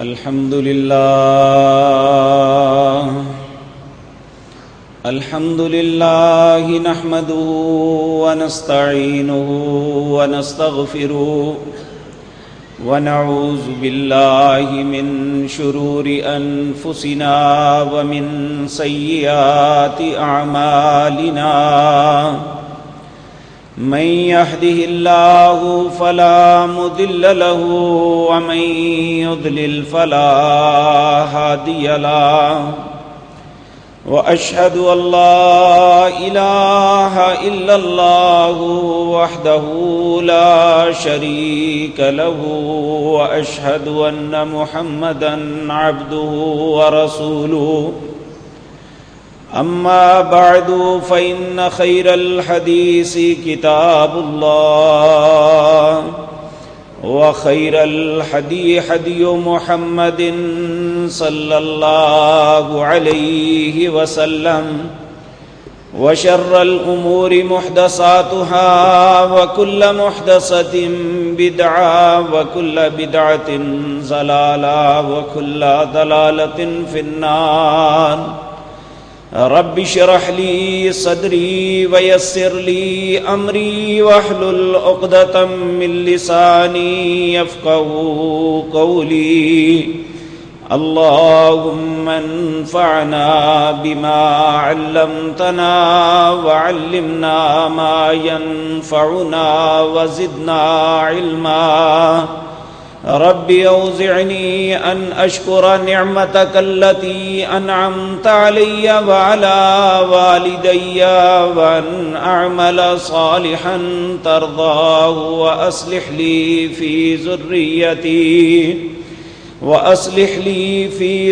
الحمد لله نحمده ونستعينه ونستغفره ونعوذ بالله من شرور أنفسنا ومن سيئات أعمالنا من يهده الله فلا مضل له ومن يضلل فلا هادي له وأشهد أن لا إله إلا الله وحده لا شريك له وأشهد أن محمدا عبده ورسوله أما بعد فإن خير الحديث كتاب الله وخير الهدي هدي محمد صلى الله عليه وسلم وشر الأمور محدثاتها وكل محدثة بدعة وكل بدعة ضلالة وكل ضلالة في النار رب اشرح لي صدري ويسر لي أمري واحلل عقدة من لساني يفقهوا قولي اللهم انفعنا بما علمتنا وعلمنا ما ينفعنا وزدنا علما رب أوزعني أن أشكر نعمتك التي أنعمت علي وعلى والدي وأن أعمل صالحا ترضاه وأصلح لي في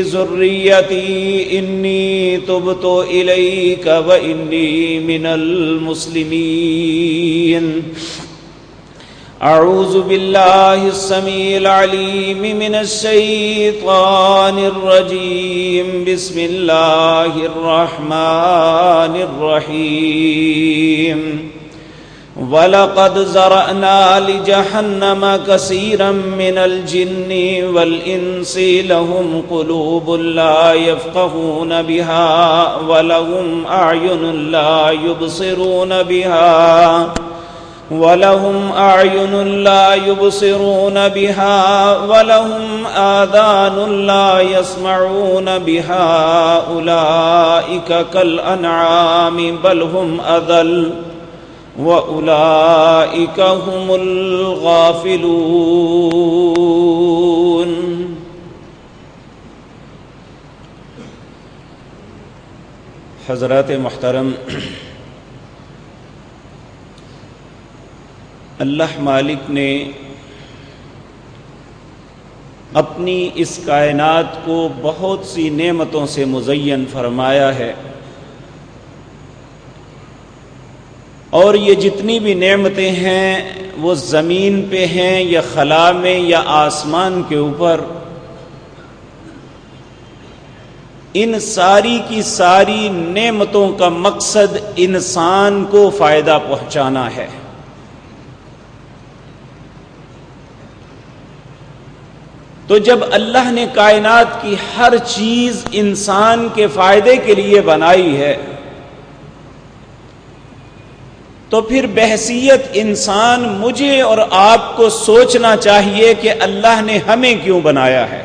ذريتي إني تبت إليك وإني من المسلمين أعوذ بالله السميع العليم من الشيطان الرجيم بسم الله الرحمن الرحيم وَلَقَدْ زَرَعْنَا لِجَهَنَّمَ كَثِيرًا مِنَ الْجِنِّ وَالْإِنسِ لَهُمْ قُلُوبٌ لَا يَفْقَهُونَ بِهَا وَلَهُمْ أَعْيُنٌ لَا يُبْصِرُونَ بِهَا وَلَهُمْ آذَانٌ لَا يَسْمَعُونَ بِهَا أُولَئِكَ كَالْأَنْعَامِ بَلْ هُمْ أَضَلُّ وَأُولَئِكَ هُمُ الْغَافِلُونَ۔ حضرات محترم، اللہ مالک نے اپنی اس کائنات کو بہت سی نعمتوں سے مزین فرمایا ہے، اور یہ جتنی بھی نعمتیں ہیں وہ زمین پہ ہیں یا خلا میں یا آسمان کے اوپر، ان ساری کی ساری نعمتوں کا مقصد انسان کو فائدہ پہنچانا ہے۔ تو جب اللہ نے کائنات کی ہر چیز انسان کے فائدے کے لیے بنائی ہے تو پھر بحیثیت انسان مجھے اور آپ کو سوچنا چاہیے کہ اللہ نے ہمیں کیوں بنایا ہے،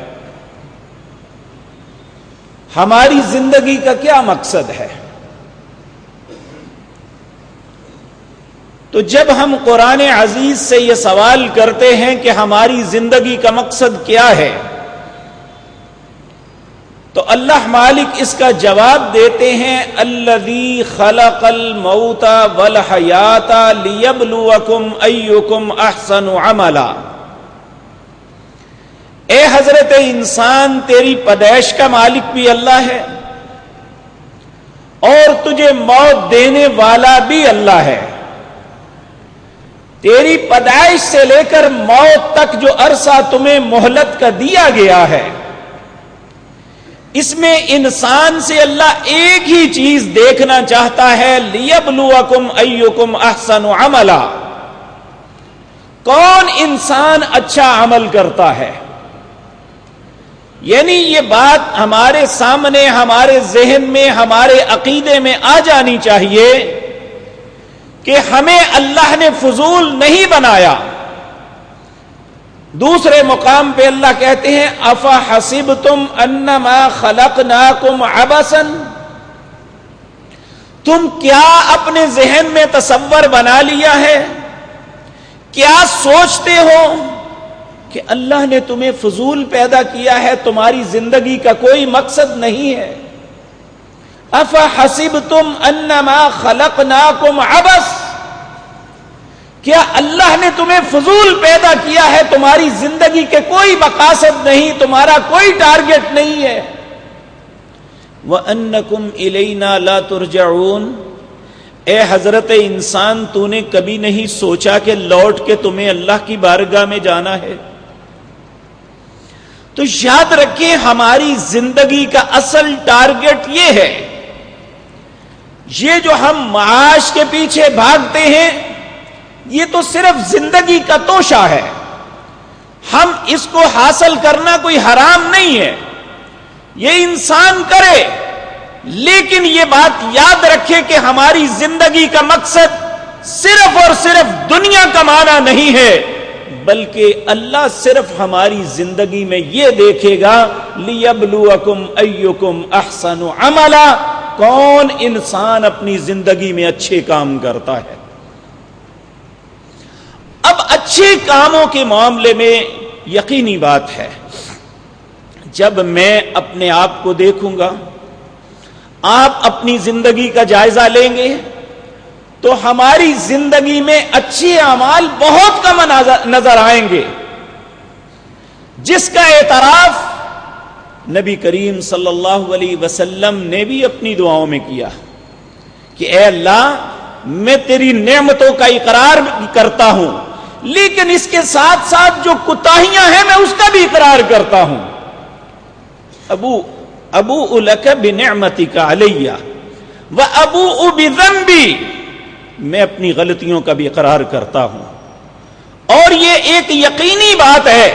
ہماری زندگی کا کیا مقصد ہے۔ تو جب ہم قرآن عزیز سے یہ سوال کرتے ہیں کہ ہماری زندگی کا مقصد کیا ہے، تو اللہ مالک اس کا جواب دیتے ہیں الذی خلق الموت والحیات لیبلوکم ایکم احسن عملا۔ اے حضرت انسان، تیری پیدائش کا مالک بھی اللہ ہے اور تجھے موت دینے والا بھی اللہ ہے۔ تیری پیدائش سے لے کر موت تک جو عرصہ تمہیں مہلت کا دیا گیا ہے، اس میں انسان سے اللہ ایک ہی چیز دیکھنا چاہتا ہے، لیبلوکم ایکم احسن عملا، کون انسان اچھا عمل کرتا ہے۔ یعنی یہ بات ہمارے سامنے، ہمارے ذہن میں، ہمارے عقیدے میں آ جانی چاہیے کہ ہمیں اللہ نے فضول نہیں بنایا۔ دوسرے مقام پہ اللہ کہتے ہیں افحسبتم انما خلقناکم عبثا، تم کیا اپنے ذہن میں تصور بنا لیا ہے، کیا سوچتے ہو کہ اللہ نے تمہیں فضول پیدا کیا ہے، تمہاری زندگی کا کوئی مقصد نہیں ہے؟ افحسبتم انما خلقناکم عبث، کیا اللہ نے تمہیں فضول پیدا کیا ہے، تمہاری زندگی کے کوئی مقاصد نہیں، تمہارا کوئی ٹارگٹ نہیں ہے؟ وَأَنَّكُمْ إِلَيْنَا لَا تُرْجَعُونَ، اے حضرت انسان تو نے کبھی نہیں سوچا کہ لوٹ کے تمہیں اللہ کی بارگاہ میں جانا ہے؟ تو یاد رکھیں ہماری زندگی کا اصل ٹارگٹ یہ ہے، یہ جو ہم معاش کے پیچھے بھاگتے ہیں یہ تو صرف زندگی کا توشہ ہے، ہم اس کو حاصل کرنا کوئی حرام نہیں ہے، یہ انسان کرے، لیکن یہ بات یاد رکھے کہ ہماری زندگی کا مقصد صرف اور صرف دنیا کمانا نہیں ہے، بلکہ اللہ صرف ہماری زندگی میں یہ دیکھے گا لِيَبْلُوَكُمْ أَيُّكُمْ أَحْسَنُ عَمَلًا، کون انسان اپنی زندگی میں اچھے کام کرتا ہے۔ اب اچھے کاموں کے معاملے میں یقینی بات ہے، جب میں اپنے آپ کو دیکھوں گا، آپ اپنی زندگی کا جائزہ لیں گے تو ہماری زندگی میں اچھے اعمال بہت کم نظر آئیں گے، جس کا اعتراف نبی کریم صلی اللہ علیہ وسلم نے بھی اپنی دعاؤں میں کیا کہ اے اللہ میں تیری نعمتوں کا اقرار کرتا ہوں، لیکن اس کے ساتھ ساتھ جو کوتاہیاں ہیں میں اس کا بھی اقرار کرتا ہوں۔ ابوء لک بنعمتک علی وابوء بذنبی، میں اپنی غلطیوں کا بھی اقرار کرتا ہوں، اور یہ ایک یقینی بات ہے،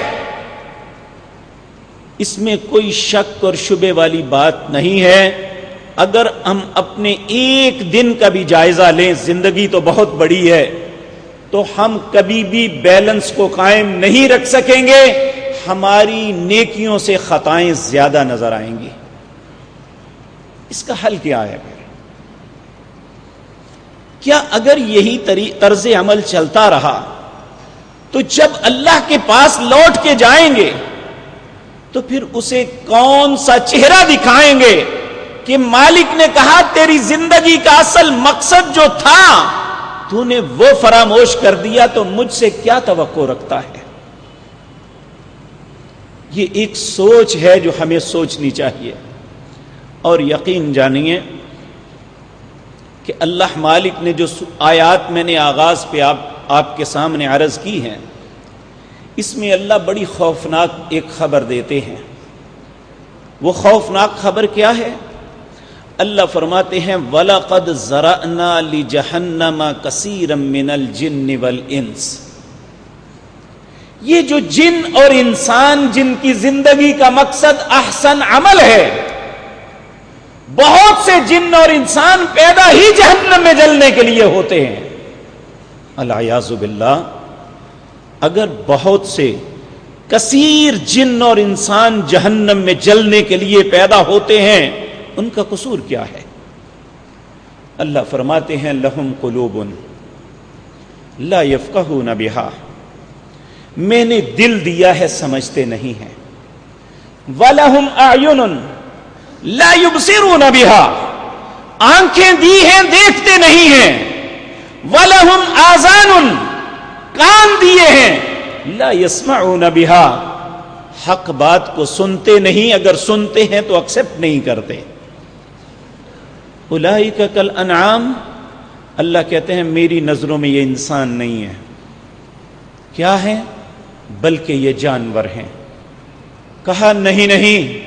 اس میں کوئی شک اور شبے والی بات نہیں ہے۔ اگر ہم اپنے ایک دن کا بھی جائزہ لیں، زندگی تو بہت بڑی ہے، تو ہم کبھی بھی بیلنس کو قائم نہیں رکھ سکیں گے، ہماری نیکیوں سے خطائیں زیادہ نظر آئیں گی۔ اس کا حل کیا ہے پھر؟ کیا اگر یہی طرز عمل چلتا رہا تو جب اللہ کے پاس لوٹ کے جائیں گے تو پھر اسے کون سا چہرہ دکھائیں گے کہ مالک نے کہا تیری زندگی کا اصل مقصد جو تھا تو نے وہ فراموش کر دیا، تو مجھ سے کیا توقع رکھتا ہے؟ یہ ایک سوچ ہے جو ہمیں سوچنی چاہیے، اور یقین جانیے کہ اللہ مالک نے جو آیات میں نے آغاز پہ آپ کے سامنے عرض کی ہیں، اس میں اللہ بڑی خوفناک ایک خبر دیتے ہیں۔ وہ خوفناک خبر کیا ہے؟ اللہ فرماتے ہیں وَلَقَدْ زَرَعْنَا لِجَهَنَّمَ كَثِيرًا مِّنَ الْجِنِّ وَالْإِنسِ، یہ جو جن اور انسان جن کی زندگی کا مقصد احسن عمل ہے، بہت سے جن اور انسان پیدا ہی جہنم میں جلنے کے لیے ہوتے ہیں۔ العیاذ باللہ، اگر بہت سے کثیر جن اور انسان جہنم میں جلنے کے لیے پیدا ہوتے ہیں، ان کا قصور کیا ہے؟ اللہ فرماتے ہیں لہم قلوب لا یفقہون بہا، میں نے دل دیا ہے سمجھتے نہیں ہیں، وَلَهُمْ أَعْيُنٌ لا یبصرون بہا، آنکھیں دی ہیں دیکھتے نہیں ہیں، وَلَهُمْ آذان، کان دیے ہیں، لا یسمعون بہا، حق بات کو سنتے نہیں، اگر سنتے ہیں تو ایکسپٹ نہیں کرتے۔ اولئک کالانعام، اللہ کہتے ہیں میری نظروں میں یہ انسان نہیں ہے، کیا ہے؟ بلکہ یہ جانور ہیں۔ کہا نہیں،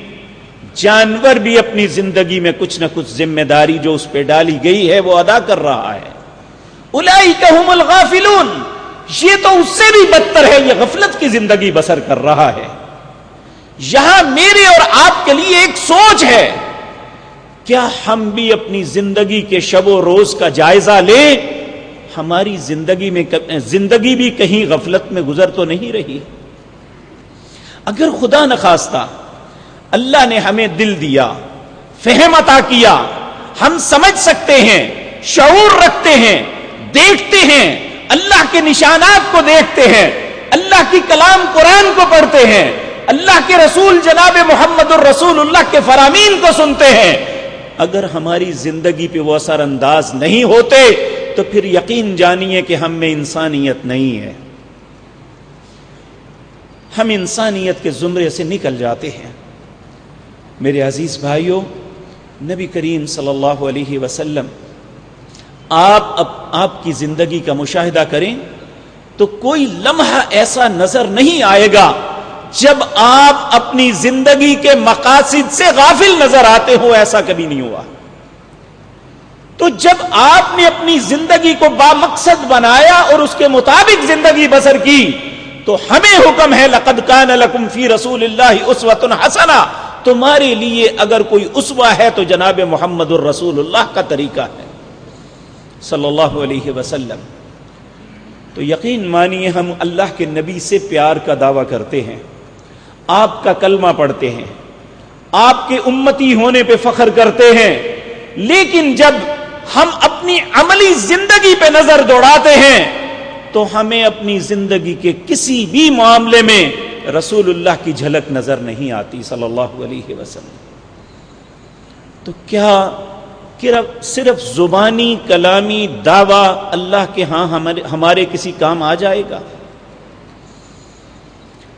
جانور بھی اپنی زندگی میں کچھ نہ کچھ ذمہ داری جو اس پہ ڈالی گئی ہے وہ ادا کر رہا ہے۔ اولئک هم الغافلون، یہ تو اس سے بھی بدتر ہے، یہ غفلت کی زندگی بسر کر رہا ہے۔ یہاں میرے اور آپ کے لیے ایک سوچ ہے، کیا ہم بھی اپنی زندگی کے شب و روز کا جائزہ لیں؟ ہماری زندگی بھی کہیں غفلت میں گزر تو نہیں رہی؟ اگر خدا نخواستہ اللہ نے ہمیں دل دیا، فہم عطا کیا، ہم سمجھ سکتے ہیں، شعور رکھتے ہیں، دیکھتے ہیں، اللہ کے نشانات کو دیکھتے ہیں، اللہ کی کلام قرآن کو پڑھتے ہیں، اللہ کے رسول جناب محمد الرسول اللہ کے فرامین کو سنتے ہیں، اگر ہماری زندگی پہ وہ اثر انداز نہیں ہوتے تو پھر یقین جانیے کہ ہم میں انسانیت نہیں ہے، ہم انسانیت کے زمرے سے نکل جاتے ہیں۔ میرے عزیز بھائیوں، نبی کریم صلی اللہ علیہ وسلم آپ کی زندگی کا مشاہدہ کریں تو کوئی لمحہ ایسا نظر نہیں آئے گا جب آپ اپنی زندگی کے مقاصد سے غافل نظر آتے ہو، ایسا کبھی نہیں ہوا۔ تو جب آپ نے اپنی زندگی کو بامقصد بنایا اور اس کے مطابق زندگی بسر کی تو ہمیں حکم ہے لقد کان لکم فی رسول اللہ اسوۃ حسنہ، تمہارے لیے اگر کوئی اسوہ ہے تو جناب محمد الرسول اللہ کا طریقہ ہے صلی اللہ علیہ وسلم۔ تو یقین مانیے ہم اللہ کے نبی سے پیار کا دعویٰ کرتے ہیں، آپ کا کلمہ پڑھتے ہیں، آپ کے امتی ہونے پہ فخر کرتے ہیں، لیکن جب ہم اپنی عملی زندگی پہ نظر دوڑاتے ہیں تو ہمیں اپنی زندگی کے کسی بھی معاملے میں رسول اللہ کی جھلک نظر نہیں آتی صلی اللہ علیہ وسلم۔ تو کیا صرف زبانی کلامی دعویٰ اللہ کے ہاں ہمارے کسی کام آ جائے گا؟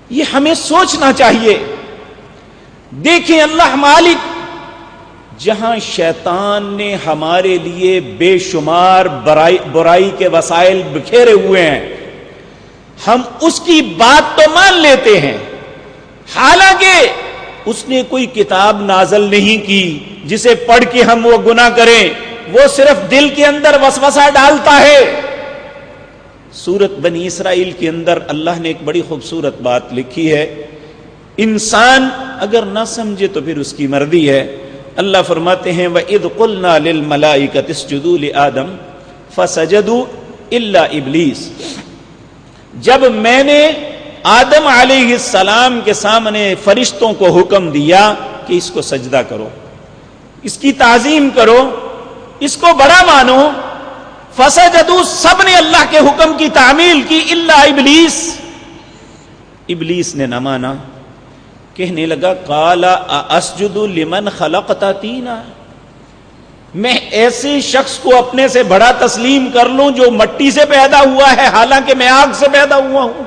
یہ ہمیں سوچنا چاہیے۔ دیکھیں اللہ مالک جہاں شیطان نے ہمارے لیے بے شمار برائی کے وسائل بکھیرے ہوئے ہیں، ہم اس کی بات تو مان لیتے ہیں، حالانکہ اس نے کوئی کتاب نازل نہیں کی جسے پڑھ کے ہم وہ گناہ کریں، وہ صرف دل کے اندر وسوسہ ڈالتا ہے۔ سورت بنی اسرائیل کے اندر اللہ نے ایک بڑی خوبصورت بات لکھی ہے، انسان اگر نہ سمجھے تو پھر اس کی مرضی ہے۔ اللہ فرماتے ہیں وَإِذْ قُلْنَا لِلْمَلَائِكَةِ اسْجُدُوا لِآدَمَ فَسَجَدُوا إِلَّا إِبْلِيسَ، جب میں نے آدم علیہ السلام کے سامنے فرشتوں کو حکم دیا کہ اس کو سجدہ کرو، اس کی تعظیم کرو، اس کو بڑا مانو، فسجدوا، سب نے اللہ کے حکم کی تعمیل کی، الا ابلیس، ابلیس نے نہ مانا، کہنے لگا قال اسجد لمن خلقت طینا، میں ایسے شخص کو اپنے سے بڑا تسلیم کر لوں جو مٹی سے پیدا ہوا ہے حالانکہ میں آگ سے پیدا ہوا ہوں؟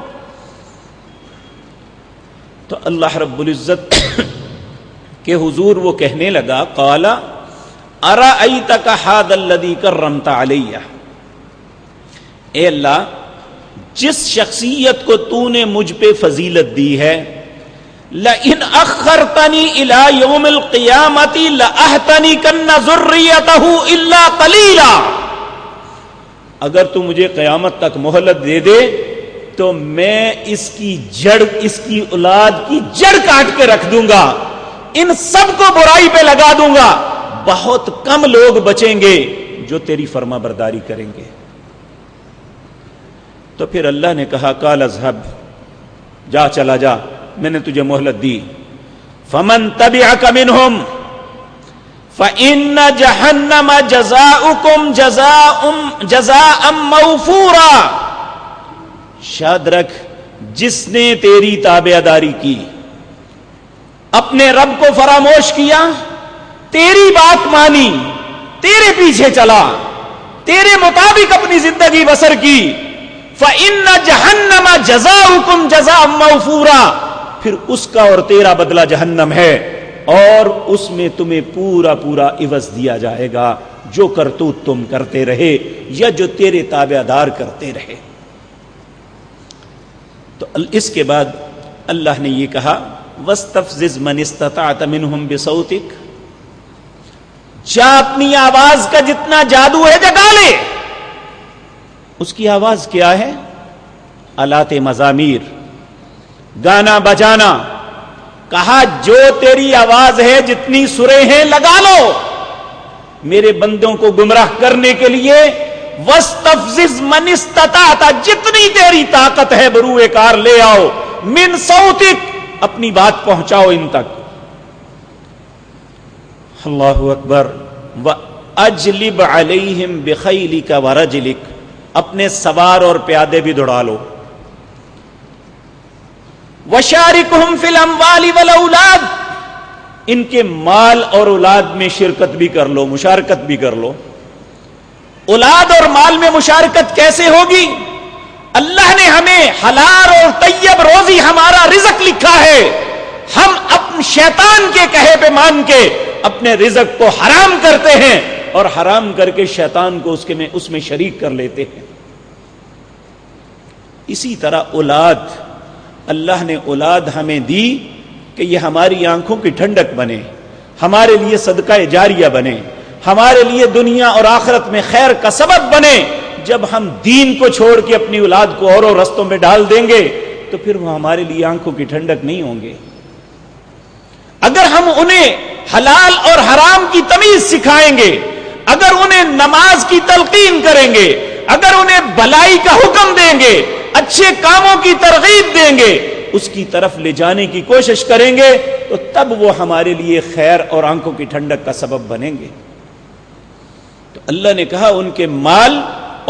تو اللہ رب العزت کے حضور وہ کہنے لگا قال ارأیتک ھذا الذی کرمت علی، اے اللہ جس شخصیت کو تو نے مجھ پہ فضیلت دی ہے، لئن اخرتنی الی یوم القیامت لاحتنکن ذریتہ الا قلیلا، اگر تو مجھے قیامت تک مہلت دے دے تو میں اس کی جڑ، اس کی اولاد کی جڑ کاٹ کے رکھ دوں گا، ان سب کو برائی پہ لگا دوں گا، بہت کم لوگ بچیں گے جو تیری فرما برداری کریں گے۔ تو پھر اللہ نے کہا قال اذهب، جا چلا جا، میں نے تجھے مہلت دی، فمن تبعک منہم فإن جہنم جزاؤکم جزاء موفورا، شاد رکھ جس نے تیری تابعداری کی، اپنے رب کو فراموش کیا، تیری بات مانی، تیرے پیچھے چلا، تیرے مطابق اپنی زندگی بسر کی، فَإِنَّ جَهَنَّمَ جَزَاؤُكُمْ جَزَاءً مَوْفُورًا، پھر اس کا اور تیرا بدلہ جہنم ہے، اور اس میں تمہیں پورا پورا عوض دیا جائے گا جو کرتوت تم کرتے رہے یا جو تیرے تابعدار کرتے رہے۔ تو اس کے بعد اللہ نے یہ کہا وَاسْتَفْزِزْ مَنِ اسْتَطَعْتَ مِنْهُمْ بِصَوْتِكَ، جا اپنی آواز کا جتنا جادو ہے جگا لے۔ اس کی آواز کیا ہے؟ آلات مزامیر، گانا بجانا، کہا جو تیری آواز ہے جتنی سریں ہیں لگا لو میرے بندوں کو گمراہ کرنے کے لیے. وَاسْتَفْزِزْ مَنِ اسْتَطَعْتَ جتنی تیری طاقت ہے بروئے کار لے آؤ. مِنْ صَوْتِكَ اپنی بات پہنچاؤ ان تک. اللہ اکبر. وَأَجْلِبْ عَلَيْهِمْ بِخَيْلِكَ وَرَجْلِكَ اپنے سوار اور پیادے بھی دوڑا لو. وَشَارِكْهُمْ فِي الْأَمْوَالِ وَالْأَوْلَادِ ان کے مال اور اولاد میں شرکت بھی کر لو, مشارکت بھی کر لو. اولاد اور مال میں مشارکت کیسے ہوگی؟ اللہ نے ہمیں حلال اور طیب روزی ہمارا رزق لکھا ہے, ہم اپنے شیطان کے کہے پہ مان کے اپنے رزق کو حرام کرتے ہیں اور حرام کر کے شیطان کو اس میں شریک کر لیتے ہیں. اسی طرح اولاد, اللہ نے اولاد ہمیں دی کہ یہ ہماری آنکھوں کی ٹھنڈک بنے, ہمارے لیے صدقہ جاریہ بنے, ہمارے لیے دنیا اور آخرت میں خیر کا سبب بنے. جب ہم دین کو چھوڑ کے اپنی اولاد کو اوروں رستوں میں ڈال دیں گے تو پھر وہ ہمارے لیے آنکھوں کی ٹھنڈک نہیں ہوں گے. اگر ہم انہیں حلال اور حرام کی تمیز سکھائیں گے, اگر انہیں نماز کی تلقین کریں گے, اگر انہیں بھلائی کا حکم دیں گے, اچھے کاموں کی ترغیب دیں گے, اس کی طرف لے جانے کی کوشش کریں گے تو تب وہ ہمارے لیے خیر اور آنکھوں کی ٹھنڈک کا سبب بنیں گے. تو اللہ نے کہا ان کے مال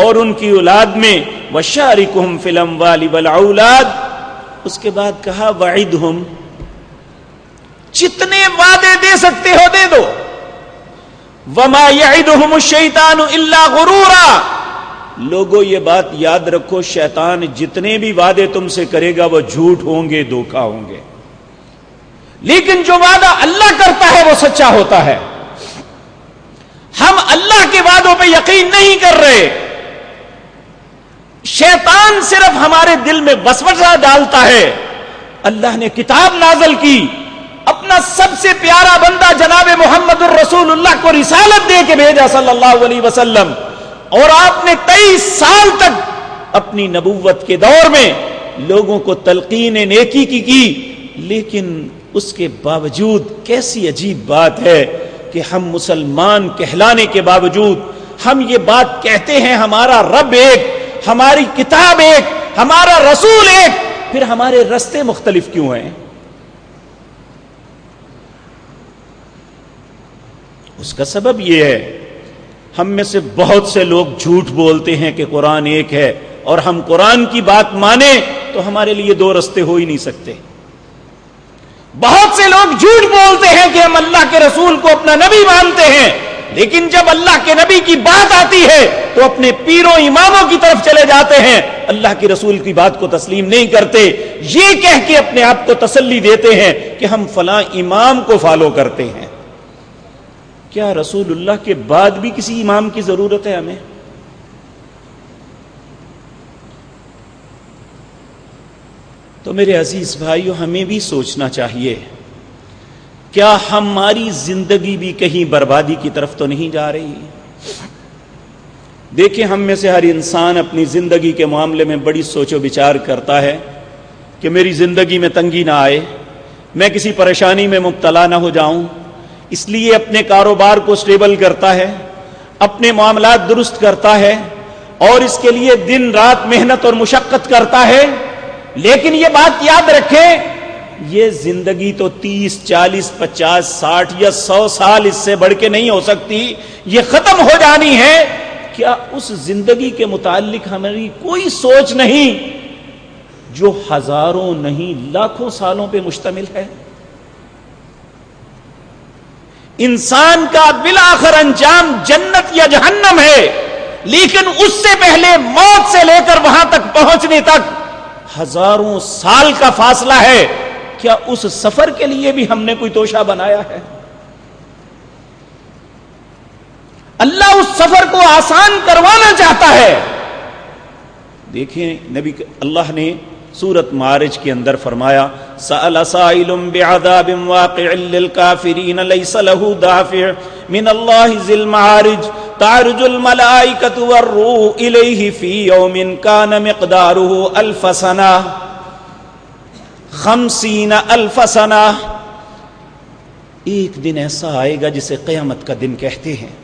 اور ان کی اولاد میں وَشَارِكُهُمْ فِي الْأَمْوَالِ وَالْأَوْلَادِ. اس کے بعد کہا وَعِدْهُمْ جتنے وعدے دے سکتے ہو دے دو. وَمَا يَعِدُهُمُ الشَّيْطَانُ إِلَّا غُرُورًا. لوگوں یہ بات یاد رکھو, شیطان جتنے بھی وعدے تم سے کرے گا وہ جھوٹ ہوں گے, دھوکہ ہوں گے, لیکن جو وعدہ اللہ کرتا ہے وہ سچا ہوتا ہے. ہم اللہ کے وعدوں پہ یقین نہیں کر رہے, شیطان صرف ہمارے دل میں وسوسہ ڈالتا ہے. اللہ نے کتاب نازل کی, اپنا سب سے پیارا بندہ جناب محمد الرسول اللہ کو رسالت دے کے بھیجا صلی اللہ علیہ وسلم, اور آپ نے 23 سال تک اپنی نبوت کے دور میں لوگوں کو تلقین نیکی کی, لیکن اس کے باوجود کیسی عجیب بات ہے کہ ہم مسلمان کہلانے کے باوجود ہم یہ بات کہتے ہیں ہمارا رب ایک, ہماری کتاب ایک, ہمارا رسول ایک, پھر ہمارے رستے مختلف کیوں ہیں؟ اس کا سبب یہ ہے ہم میں سے بہت سے لوگ جھوٹ بولتے ہیں کہ قرآن ایک ہے, اور ہم قرآن کی بات مانیں تو ہمارے لیے دو رستے ہو ہی نہیں سکتے. بہت سے لوگ جھوٹ بولتے ہیں کہ ہم اللہ کے رسول کو اپنا نبی مانتے ہیں, لیکن جب اللہ کے نبی کی بات آتی ہے تو اپنے پیروں اماموں کی طرف چلے جاتے ہیں, اللہ کے رسول کی بات کو تسلیم نہیں کرتے, یہ کہہ کے اپنے آپ کو تسلی دیتے ہیں کہ ہم فلاں امام کو فالو کرتے ہیں. کیا رسول اللہ کے بعد بھی کسی امام کی ضرورت ہے ہمیں؟ تو میرے عزیز بھائیو, ہمیں بھی سوچنا چاہیے, کیا ہماری زندگی بھی کہیں بربادی کی طرف تو نہیں جا رہی؟ دیکھیں, ہم میں سے ہر انسان اپنی زندگی کے معاملے میں بڑی سوچ و بچار کرتا ہے کہ میری زندگی میں تنگی نہ آئے, میں کسی پریشانی میں مبتلا نہ ہو جاؤں, اس لیے اپنے کاروبار کو سٹیبل کرتا ہے, اپنے معاملات درست کرتا ہے, اور اس کے لیے دن رات محنت اور مشقت کرتا ہے. لیکن یہ بات یاد رکھیں, یہ زندگی تو 30, 40, 50, 60 یا 100 سال اس سے بڑھ کے نہیں ہو سکتی, یہ ختم ہو جانی ہے. کیا اس زندگی کے متعلق ہماری کوئی سوچ نہیں جو ہزاروں نہیں لاکھوں سالوں پہ مشتمل ہے؟ انسان کا بالآخر انجام جنت یا جہنم ہے, لیکن اس سے پہلے موت سے لے کر وہاں تک پہنچنے تک ہزاروں سال کا فاصلہ ہے. کیا اس سفر کے لیے بھی ہم نے کوئی توشہ بنایا ہے؟ اللہ اس سفر کو آسان کروانا چاہتا ہے. دیکھیں, اللہ نے سورۃ معارج کے اندر فرمایا, سأل سائل بعذاب واقع للکافرین لیس له دافع من اللہ ذی المعارج تعرج الملائکۃ والروح الیہ فی یوم کان مقدارہ 1000 سنہ 50,000 سنہ ایک دن ایسا آئے گا جسے قیامت کا دن کہتے ہیں.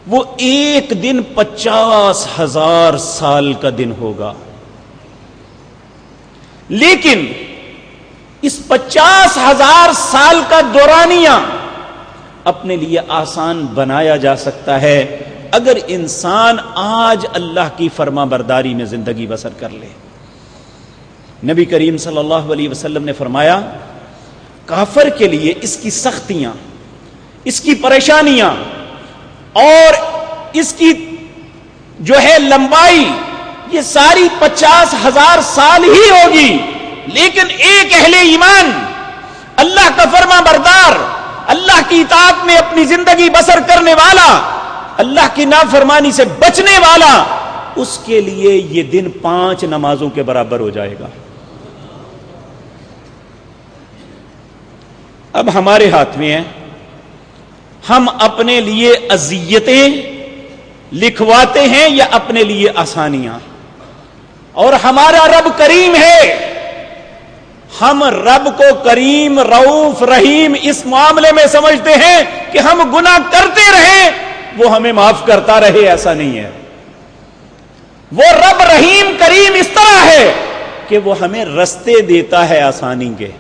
وہ ایک دن 50,000 سال کا دن ہوگا. لیکن اس 50,000 سال کا دورانیہ اپنے لیے آسان بنایا جا سکتا ہے اگر انسان آج اللہ کی فرما برداری میں زندگی بسر کر لے. نبی کریم صلی اللہ علیہ وسلم نے فرمایا کافر کے لیے اس کی سختیاں، اس کی پریشانیاں اور اس کی جو ہے لمبائی یہ ساری 50,000 سال ہی ہوگی. لیکن ایک اہل ایمان، اللہ کا فرما بردار، اللہ کی اطاعت میں اپنی زندگی بسر کرنے والا، اللہ کی نافرمانی سے بچنے والا، اس کے لیے یہ دن 5 نمازوں کے برابر ہو جائے گا. اب ہمارے ہاتھ میں ہے ہم اپنے لیے اذیتیں لکھواتے ہیں یا اپنے لیے آسانیاں. اور ہمارا رب کریم ہے، ہم رب کو کریم رؤوف رحیم اس معاملے میں سمجھتے ہیں کہ ہم گناہ کرتے رہیں وہ ہمیں معاف کرتا رہے. ایسا نہیں ہے. وہ رب رحیم کریم اس طرح ہے کہ وہ ہمیں رستے دیتا ہے آسانی کے،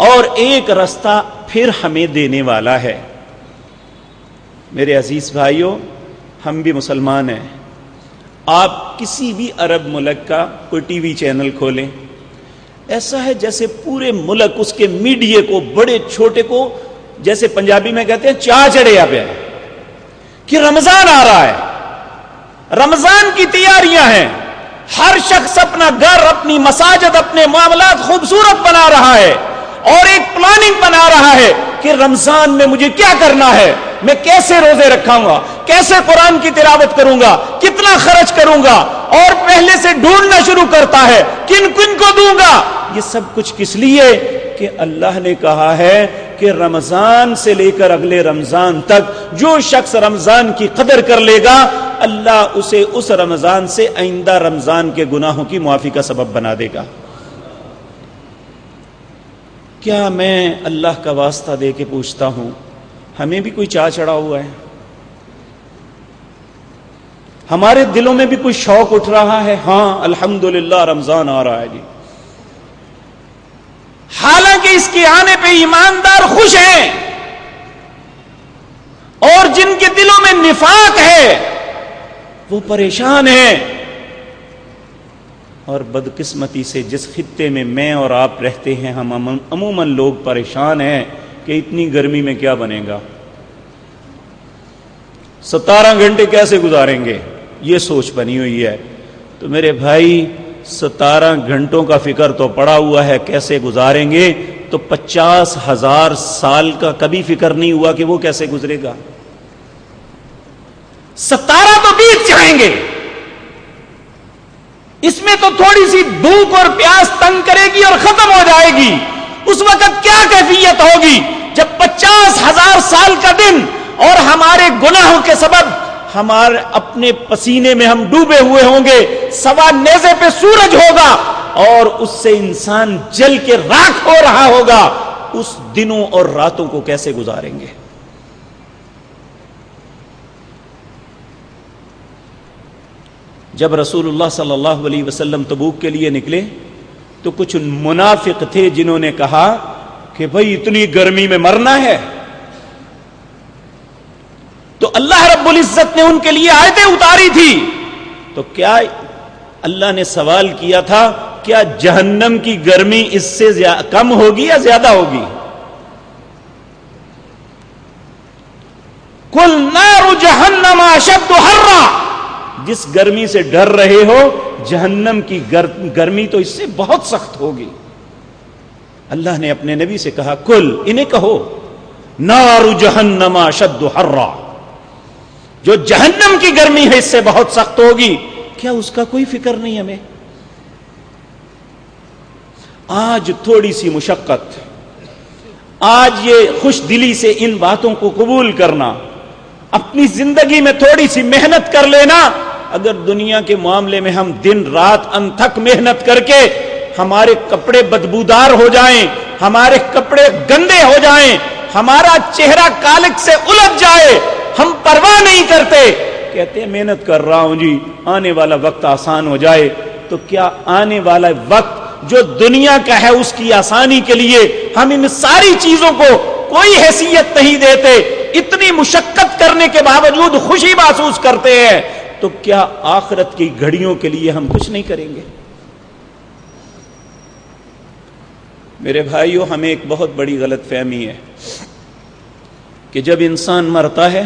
اور ایک رستہ پھر ہمیں دینے والا ہے. میرے عزیز بھائیوں، ہم بھی مسلمان ہیں. آپ کسی بھی عرب ملک کا کوئی ٹی وی چینل کھولیں، ایسا ہے جیسے پورے ملک اس کے میڈیا کو، بڑے چھوٹے کو، جیسے پنجابی میں کہتے ہیں چاہ چڑھے آپ کہ رمضان آ رہا ہے، رمضان کی تیاریاں ہیں. ہر شخص اپنا گھر، اپنی مساجد، اپنے معاملات خوبصورت بنا رہا ہے اور ایک پلاننگ بنا رہا ہے کہ رمضان میں مجھے کیا کرنا ہے، میں کیسے روزے رکھاؤں گا، کیسے قرآن کی تلاوت کروں گا، کتنا خرچ کروں گا، اور پہلے سے ڈھونڈنا شروع کرتا ہے کن کن کو دوں گا. یہ سب کچھ کس لیے کہ اللہ نے کہا ہے کہ رمضان سے لے کر اگلے رمضان تک جو شخص رمضان کی قدر کر لے گا اللہ اسے اس رمضان سے آئندہ رمضان کے گناہوں کی معافی کا سبب بنا دے گا. کیا میں اللہ کا واسطہ دے کے پوچھتا ہوں، ہمیں بھی کوئی چاہ چڑھا ہوا ہے؟ ہمارے دلوں میں بھی کوئی شوق اٹھ رہا ہے؟ ہاں الحمدللہ رمضان آ رہا ہے جی. حالانکہ اس کے آنے پہ ایماندار خوش ہیں، اور جن کے دلوں میں نفاق ہے وہ پریشان ہیں. اور بدقسمتی سے جس خطے میں میں اور آپ رہتے ہیں ہم عموماً لوگ پریشان ہیں کہ اتنی گرمی میں کیا بنے گا، 17 گھنٹے کیسے گزاریں گے، یہ سوچ بنی ہوئی ہے. تو میرے بھائی 17 گھنٹوں کا فکر تو پڑا ہوا ہے کیسے گزاریں گے، تو 50,000 سال کا کبھی فکر نہیں ہوا کہ وہ کیسے گزرے گا. 17 تو بیت جائیں گے، اس میں تو تھوڑی سی بھوک اور پیاس تنگ کرے گی اور ختم ہو جائے گی. اس وقت کیا کیفیت ہوگی جب 50,000 سال کا دن اور ہمارے گناہوں کے سبب ہمارے اپنے پسینے میں ہم ڈوبے ہوئے ہوں گے، سوا نیزے پہ سورج ہوگا اور اس سے انسان جل کے راکھ ہو رہا ہوگا. اس دنوں اور راتوں کو کیسے گزاریں گے؟ جب رسول اللہ صلی اللہ علیہ وسلم تبوک کے لیے نکلے تو کچھ منافق تھے جنہوں نے کہا کہ بھئی اتنی گرمی میں مرنا ہے. تو اللہ رب العزت نے ان کے لیے آیتیں اتاری تھی. تو کیا اللہ نے سوال کیا تھا کیا جہنم کی گرمی اس سے کم ہوگی یا زیادہ ہوگی؟ قل نار جہنم اشد حرا، جس گرمی سے ڈر رہے ہو جہنم کی گرمی تو اس سے بہت سخت ہوگی. اللہ نے اپنے نبی سے کہا قل، انہیں کہو نار جہنم اشد حرا، جو جہنم کی گرمی ہے اس سے بہت سخت ہوگی. کیا اس کا کوئی فکر نہیں ہمیں؟ آج تھوڑی سی مشقت، آج یہ خوش دلی سے ان باتوں کو قبول کرنا، اپنی زندگی میں تھوڑی سی محنت کر لینا. اگر دنیا کے معاملے میں ہم دن رات انتھک محنت کر کے ہمارے کپڑے بدبودار ہو جائیں، ہمارے کپڑے گندے ہو جائیں، ہمارا چہرہ کالک سے الجھ جائے، ہم پرواہ نہیں کرتے، کہتے ہیں محنت کر رہا ہوں جی، آنے والا وقت آسان ہو جائے۔ تو کیا آنے والا وقت جو دنیا کا ہے اس کی آسانی کے لیے ہم ان ساری چیزوں کو کوئی حیثیت نہیں دیتے، اتنی مشقت کرنے کے باوجود خوشی محسوس کرتے ہیں، تو کیا آخرت کی گھڑیوں کے لیے ہم کچھ نہیں کریں گے؟ میرے بھائیوں، ہمیں ایک بہت بڑی غلط فہمی ہے کہ جب انسان مرتا ہے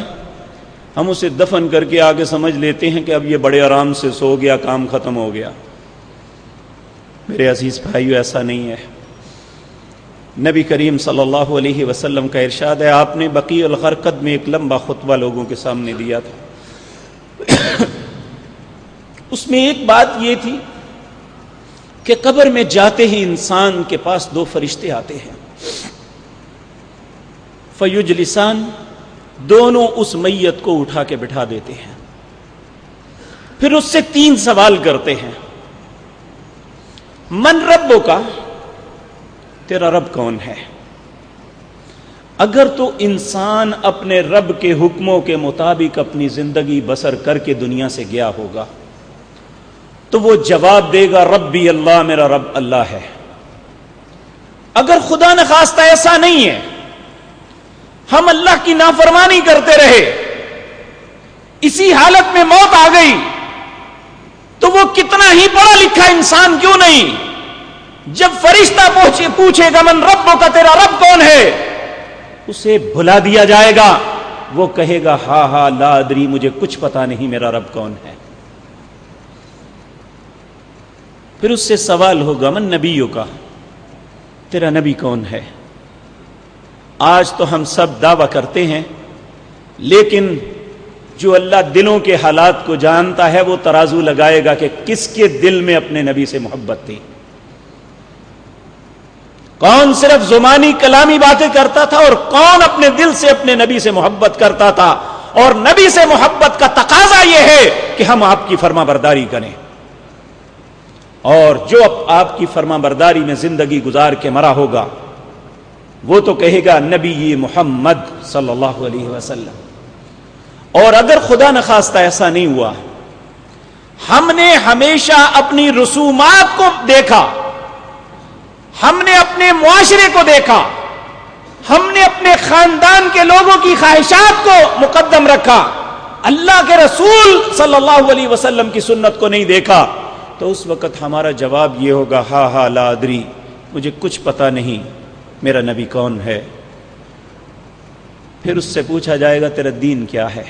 ہم اسے دفن کر کے آگے سمجھ لیتے ہیں کہ اب یہ بڑے آرام سے سو گیا، کام ختم ہو گیا۔ میرے عزیز بھائیو، ایسا نہیں ہے۔ نبی کریم صلی اللہ علیہ وسلم کا ارشاد ہے، آپ نے بقیع الغرقد میں ایک لمبا خطبہ لوگوں کے سامنے دیا تھا، اس میں ایک بات یہ تھی کہ قبر میں جاتے ہی انسان کے پاس دو فرشتے آتے ہیں، فیجلسان، دونوں اس میت کو اٹھا کے بٹھا دیتے ہیں، پھر اس سے تین سوال کرتے ہیں، من ربو کا، تیرا رب کون ہے؟ اگر تو انسان اپنے رب کے حکموں کے مطابق اپنی زندگی بسر کر کے دنیا سے گیا ہوگا تو وہ جواب دے گا ربی اللہ، میرا رب اللہ ہے۔ اگر خدا نخواستہ ایسا نہیں ہے، ہم اللہ کی نافرمانی کرتے رہے، اسی حالت میں موت آ گئی، تو وہ کتنا ہی پڑھا لکھا انسان کیوں نہیں، جب فرشتہ پوچھے گا من ربو کا، تیرا رب کون ہے، اسے بھلا دیا جائے گا، وہ کہے گا ہاں ہاں لا ادری، مجھے کچھ پتا نہیں میرا رب کون ہے۔ پھر اس سے سوال ہوگا من نبیوں کا، تیرا نبی کون ہے؟ آج تو ہم سب دعویٰ کرتے ہیں، لیکن جو اللہ دلوں کے حالات کو جانتا ہے وہ ترازو لگائے گا کہ کس کے دل میں اپنے نبی سے محبت تھی، کون صرف زبانی کلامی باتیں کرتا تھا اور کون اپنے دل سے اپنے نبی سے محبت کرتا تھا۔ اور نبی سے محبت کا تقاضا یہ ہے کہ ہم آپ کی فرما برداری کریں، اور جو آپ کی فرما برداری میں زندگی گزار کے مرا ہوگا وہ تو کہے گا نبی محمد صلی اللہ علیہ وسلم۔ اور اگر خدا نخواستہ ایسا نہیں ہوا، ہم نے ہمیشہ اپنی رسومات کو دیکھا، ہم نے اپنے معاشرے کو دیکھا، ہم نے اپنے خاندان کے لوگوں کی خواہشات کو مقدم رکھا، اللہ کے رسول صلی اللہ علیہ وسلم کی سنت کو نہیں دیکھا، تو اس وقت ہمارا جواب یہ ہوگا ہاں ہاں لا ادری، مجھے کچھ پتا نہیں میرا نبی کون ہے۔ پھر اس سے پوچھا جائے گا تیرا دین کیا ہے؟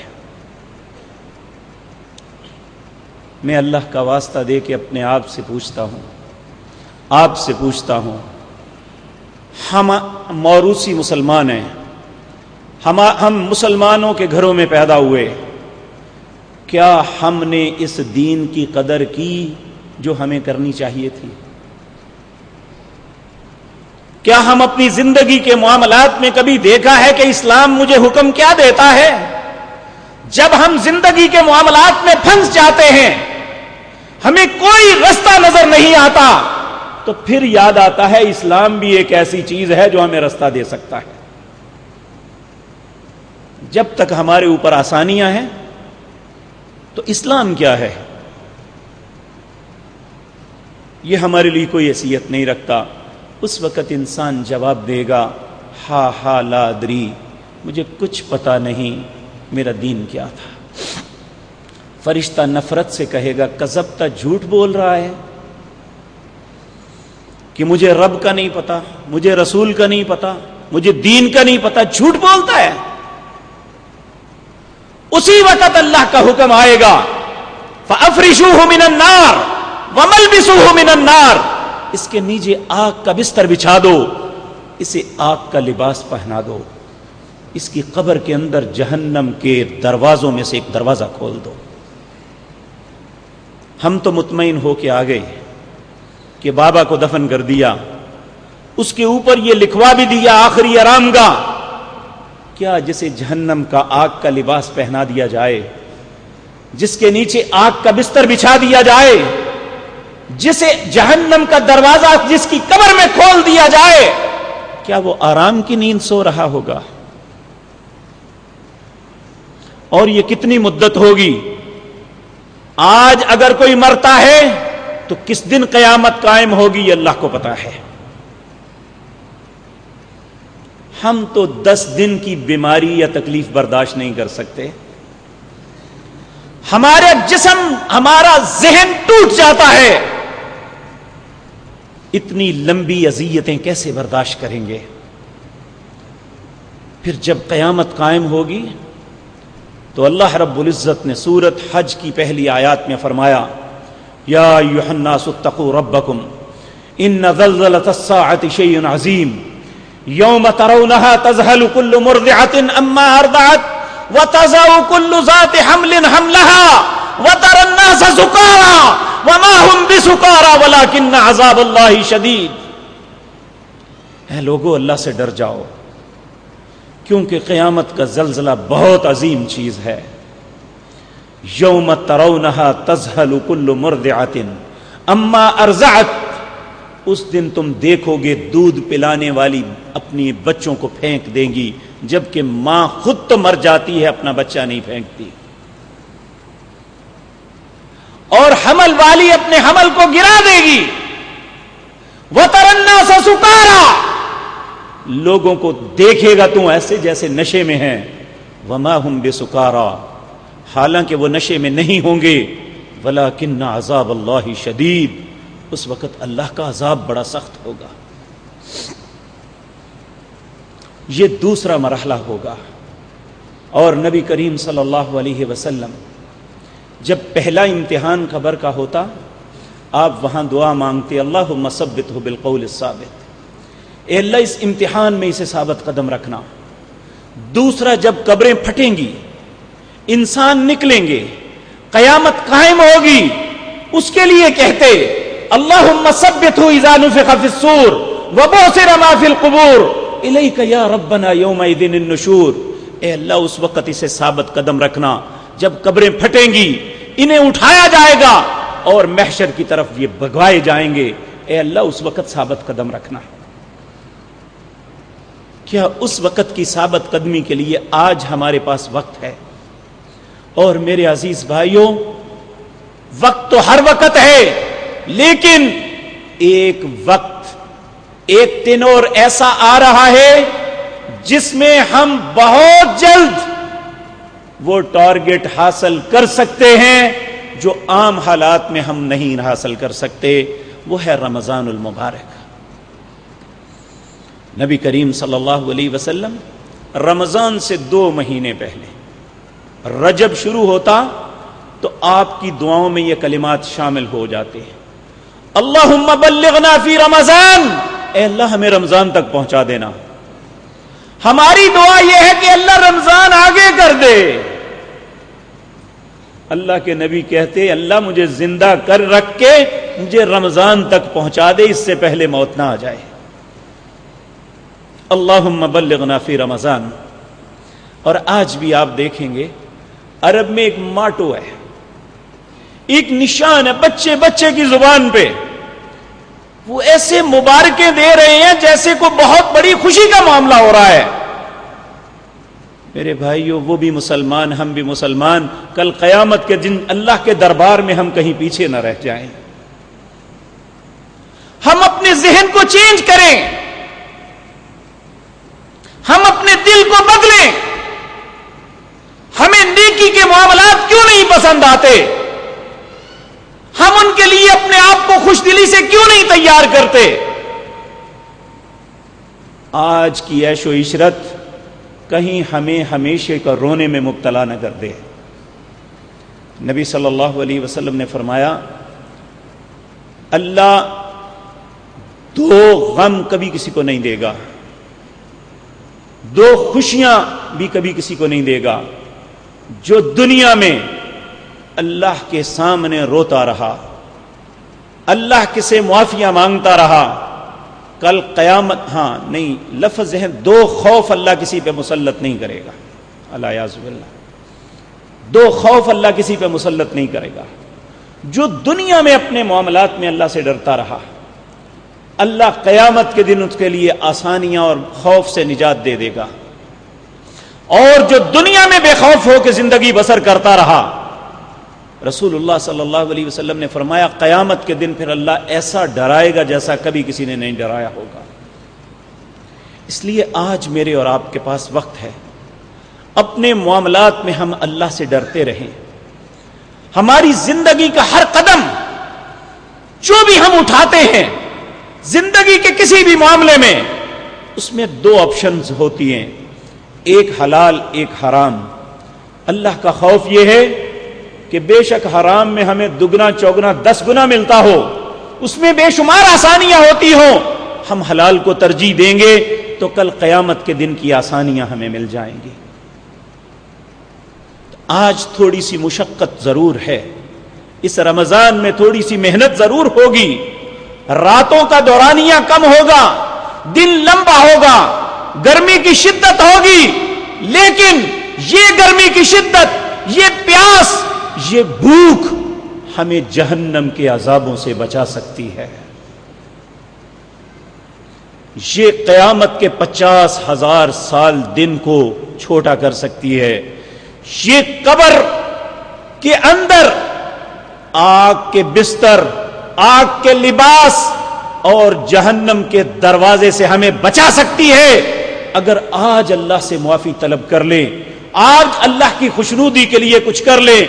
میں اللہ کا واسطہ دے کے اپنے آپ سے پوچھتا ہوں، آپ سے پوچھتا ہوں، ہم موروثی مسلمان ہیں، ہم مسلمانوں کے گھروں میں پیدا ہوئے، کیا ہم نے اس دین کی قدر کی جو ہمیں کرنی چاہیے تھی؟ کیا ہم اپنی زندگی کے معاملات میں کبھی دیکھا ہے کہ اسلام مجھے حکم کیا دیتا ہے؟ جب ہم زندگی کے معاملات میں پھنس جاتے ہیں، ہمیں کوئی رستہ نظر نہیں آتا، تو پھر یاد آتا ہے اسلام بھی ایک ایسی چیز ہے جو ہمیں رستہ دے سکتا ہے۔ جب تک ہمارے اوپر آسانیاں ہیں تو اسلام کیا ہے یہ ہمارے لیے کوئی حیثیت نہیں رکھتا۔ اس وقت انسان جواب دے گا ہا ہا لا ادری، مجھے کچھ پتا نہیں میرا دین کیا تھا۔ فرشتہ نفرت سے کہے گا کذبتا، جھوٹ بول رہا ہے کہ مجھے رب کا نہیں پتا، مجھے رسول کا نہیں پتا، مجھے دین کا نہیں پتا، جھوٹ بولتا ہے۔ اسی وقت اللہ کا حکم آئے گا فَأَفْرِشُوهُ مِنَ النَّارِ وَمَلْبِسُوهُ مِنَ النَّارِ، اس کے نیچے آگ کا بستر بچھا دو، اسے آگ کا لباس پہنا دو، اس کی قبر کے اندر جہنم کے دروازوں میں سے ایک دروازہ کھول دو۔ ہم تو مطمئن ہو کے آ گئے کہ بابا کو دفن کر دیا، اس کے اوپر یہ لکھوا بھی دیا آخری آرام گاہ، کیا جسے جہنم کا آگ کا لباس پہنا دیا جائے، جس کے نیچے آگ کا بستر بچھا دیا جائے، جسے جہنم کا دروازہ جس کی قبر میں کھول دیا جائے، کیا وہ آرام کی نیند سو رہا ہوگا؟ اور یہ کتنی مدت ہوگی؟ آج اگر کوئی مرتا ہے تو کس دن قیامت قائم ہوگی یہ اللہ کو پتا ہے۔ ہم تو 10 دن کی بیماری یا تکلیف برداشت نہیں کر سکتے، ہمارا جسم، ہمارا ذہن ٹوٹ جاتا ہے، اتنی لمبی اذیتیں کیسے برداشت کریں گے؟ پھر جب قیامت قائم ہوگی تو اللہ رب العزت نے سورۃ حج کی پہلی آیات میں فرمایا، یا ایھا الناس اتقوا ربکم ان زلزلۃ الساعۃ شیء عظیم یوم ترونها تذهل كل مرضعة عما ارضعت وتضع كل ذات حمل حملها وترى الناس سکارى وما هم بسکارى ولكن عذاب اللہ شدید۔ اے لوگو، اللہ سے ڈر جاؤ، کیونکہ قیامت کا زلزلہ بہت عظیم چیز ہے۔ یوم ترونها تذهل كل مرضعة عما ارضعت، اس دن تم دیکھو گے دودھ پلانے والی اپنی بچوں کو پھینک دیں گی، جبکہ ماں خود تو مر جاتی ہے، اپنا بچہ نہیں پھینکتی، اور حمل والی اپنے حمل کو گرا دے گی۔ وَتَرَى النَّاسَ سُكَارَى، لوگوں کو دیکھے گا تو ایسے جیسے نشے میں ہیں، وَمَا هُمْ بِسُكَارَى، حالانکہ وہ نشے میں نہیں ہوں گے، وَلَكِنَّ عَذَابَ اللَّهِ شَدِيدٌ، اس وقت اللہ کا عذاب بڑا سخت ہوگا۔ یہ دوسرا مرحلہ ہوگا۔ اور نبی کریم صلی اللہ علیہ وسلم جب پہلا امتحان خبر کا ہوتا، آپ وہاں دعا مانگتے، اللہم ثبتہ بالقول الثابت، اے اللہ اس امتحان میں اسے ثابت قدم رکھنا۔ دوسرا، جب قبریں پھٹیں گی، انسان نکلیں گے، قیامت قائم ہوگی، اس کے لیے کہتے اللہم ثبتہ اذا نفخ فی الصور وبعثر ما فی القبور الیک یا ربنا یومئذ النشور، اے اللہ اس وقت اسے ثابت قدم رکھنا جب قبریں پھٹیں گی، انہیں اٹھایا جائے گا اور محشر کی طرف یہ بھگوائے جائیں گے، اے اللہ اس وقت ثابت قدم رکھنا۔ کیا اس وقت کی ثابت قدمی کے لیے آج ہمارے پاس وقت ہے؟ اور میرے عزیز بھائیوں، وقت تو ہر وقت ہے، لیکن ایک وقت، ایک دن اور ایسا آ رہا ہے جس میں ہم بہت جلد وہ ٹارگٹ حاصل کر سکتے ہیں جو عام حالات میں ہم نہیں حاصل کر سکتے، وہ ہے رمضان المبارک۔ نبی کریم صلی اللہ علیہ وسلم رمضان سے 2 مہینے پہلے رجب شروع ہوتا تو آپ کی دعاؤں میں یہ کلمات شامل ہو جاتے ہیں، اللہم بلغنا فی رمضان، اے اللہ ہمیں رمضان تک پہنچا دینا۔ ہماری دعا یہ ہے کہ اللہ رمضان آگے کر دے۔ اللہ کے نبی کہتے، اللہ مجھے زندہ کر رکھ کے مجھے رمضان تک پہنچا دے، اس سے پہلے موت نہ آ جائے۔ اللہم بلغنا فی رمضان۔ اور آج بھی آپ دیکھیں گے عرب میں ایک ماٹو ہے، ایک نشان ہے، بچے بچے کی زبان پہ وہ ایسے مبارکیں دے رہے ہیں جیسے کوئی بہت بڑی خوشی کا معاملہ ہو رہا ہے۔ میرے بھائیوں، وہ بھی مسلمان، ہم بھی مسلمان، کل قیامت کے دن اللہ کے دربار میں ہم کہیں پیچھے نہ رہ جائیں۔ ہم اپنے ذہن کو چینج کریں، ہم اپنے دل کو بدلیں۔ ہمیں نیکی کے معاملات کیوں نہیں پسند آتے؟ ہم ان کے لیے اپنے آپ کو خوش دلی سے کیوں نہیں تیار کرتے؟ آج کی عیش و عشرت کہیں ہمیں ہمیشہ کا رونے میں مبتلا نہ کر دے۔ نبی صلی اللہ علیہ وسلم نے فرمایا، اللہ 2 غم کبھی کسی کو نہیں دے گا، 2 خوشیاں بھی کبھی کسی کو نہیں دے گا۔ جو دنیا میں اللہ کے سامنے روتا رہا، اللہ کے سے معافیاں مانگتا رہا، کل قیامت، ہاں نہیں لفظ ہے، 2 خوف اللہ کسی پہ مسلط نہیں کرے گا، الیاذ باللہ، 2 خوف اللہ کسی پہ مسلط نہیں کرے گا۔ جو دنیا میں اپنے معاملات میں اللہ سے ڈرتا رہا، اللہ قیامت کے دن اس کے لیے آسانیاں اور خوف سے نجات دے دے گا، اور جو دنیا میں بے خوف ہو کے زندگی بسر کرتا رہا، رسول اللہ صلی اللہ علیہ وسلم نے فرمایا قیامت کے دن پھر اللہ ایسا ڈرائے گا جیسا کبھی کسی نے نہیں ڈرایا ہوگا۔ اس لیے آج میرے اور آپ کے پاس وقت ہے، اپنے معاملات میں ہم اللہ سے ڈرتے رہیں۔ ہماری زندگی کا ہر قدم جو بھی ہم اٹھاتے ہیں زندگی کے کسی بھی معاملے میں، اس میں دو آپشنز ہوتی ہیں، ایک حلال ایک حرام۔ اللہ کا خوف یہ ہے کہ بے شک حرام میں ہمیں دگنا چوگنا 10 گنا ملتا ہو، اس میں بے شمار آسانیاں ہوتی ہوں، ہم حلال کو ترجیح دیں گے تو کل قیامت کے دن کی آسانیاں ہمیں مل جائیں گی۔ آج تھوڑی سی مشقت ضرور ہے، اس رمضان میں تھوڑی سی محنت ضرور ہوگی، راتوں کا دورانیہ کم ہوگا، دن لمبا ہوگا، گرمی کی شدت ہوگی، لیکن یہ گرمی کی شدت، یہ پیاس، یہ بھوک ہمیں جہنم کے عذابوں سے بچا سکتی ہے۔ یہ قیامت کے 50,000 سال دن کو چھوٹا کر سکتی ہے۔ یہ قبر کے اندر آگ کے بستر، آگ کے لباس اور جہنم کے دروازے سے ہمیں بچا سکتی ہے اگر آج اللہ سے معافی طلب کر لیں، آج اللہ کی خوشنودی کے لیے کچھ کر لیں،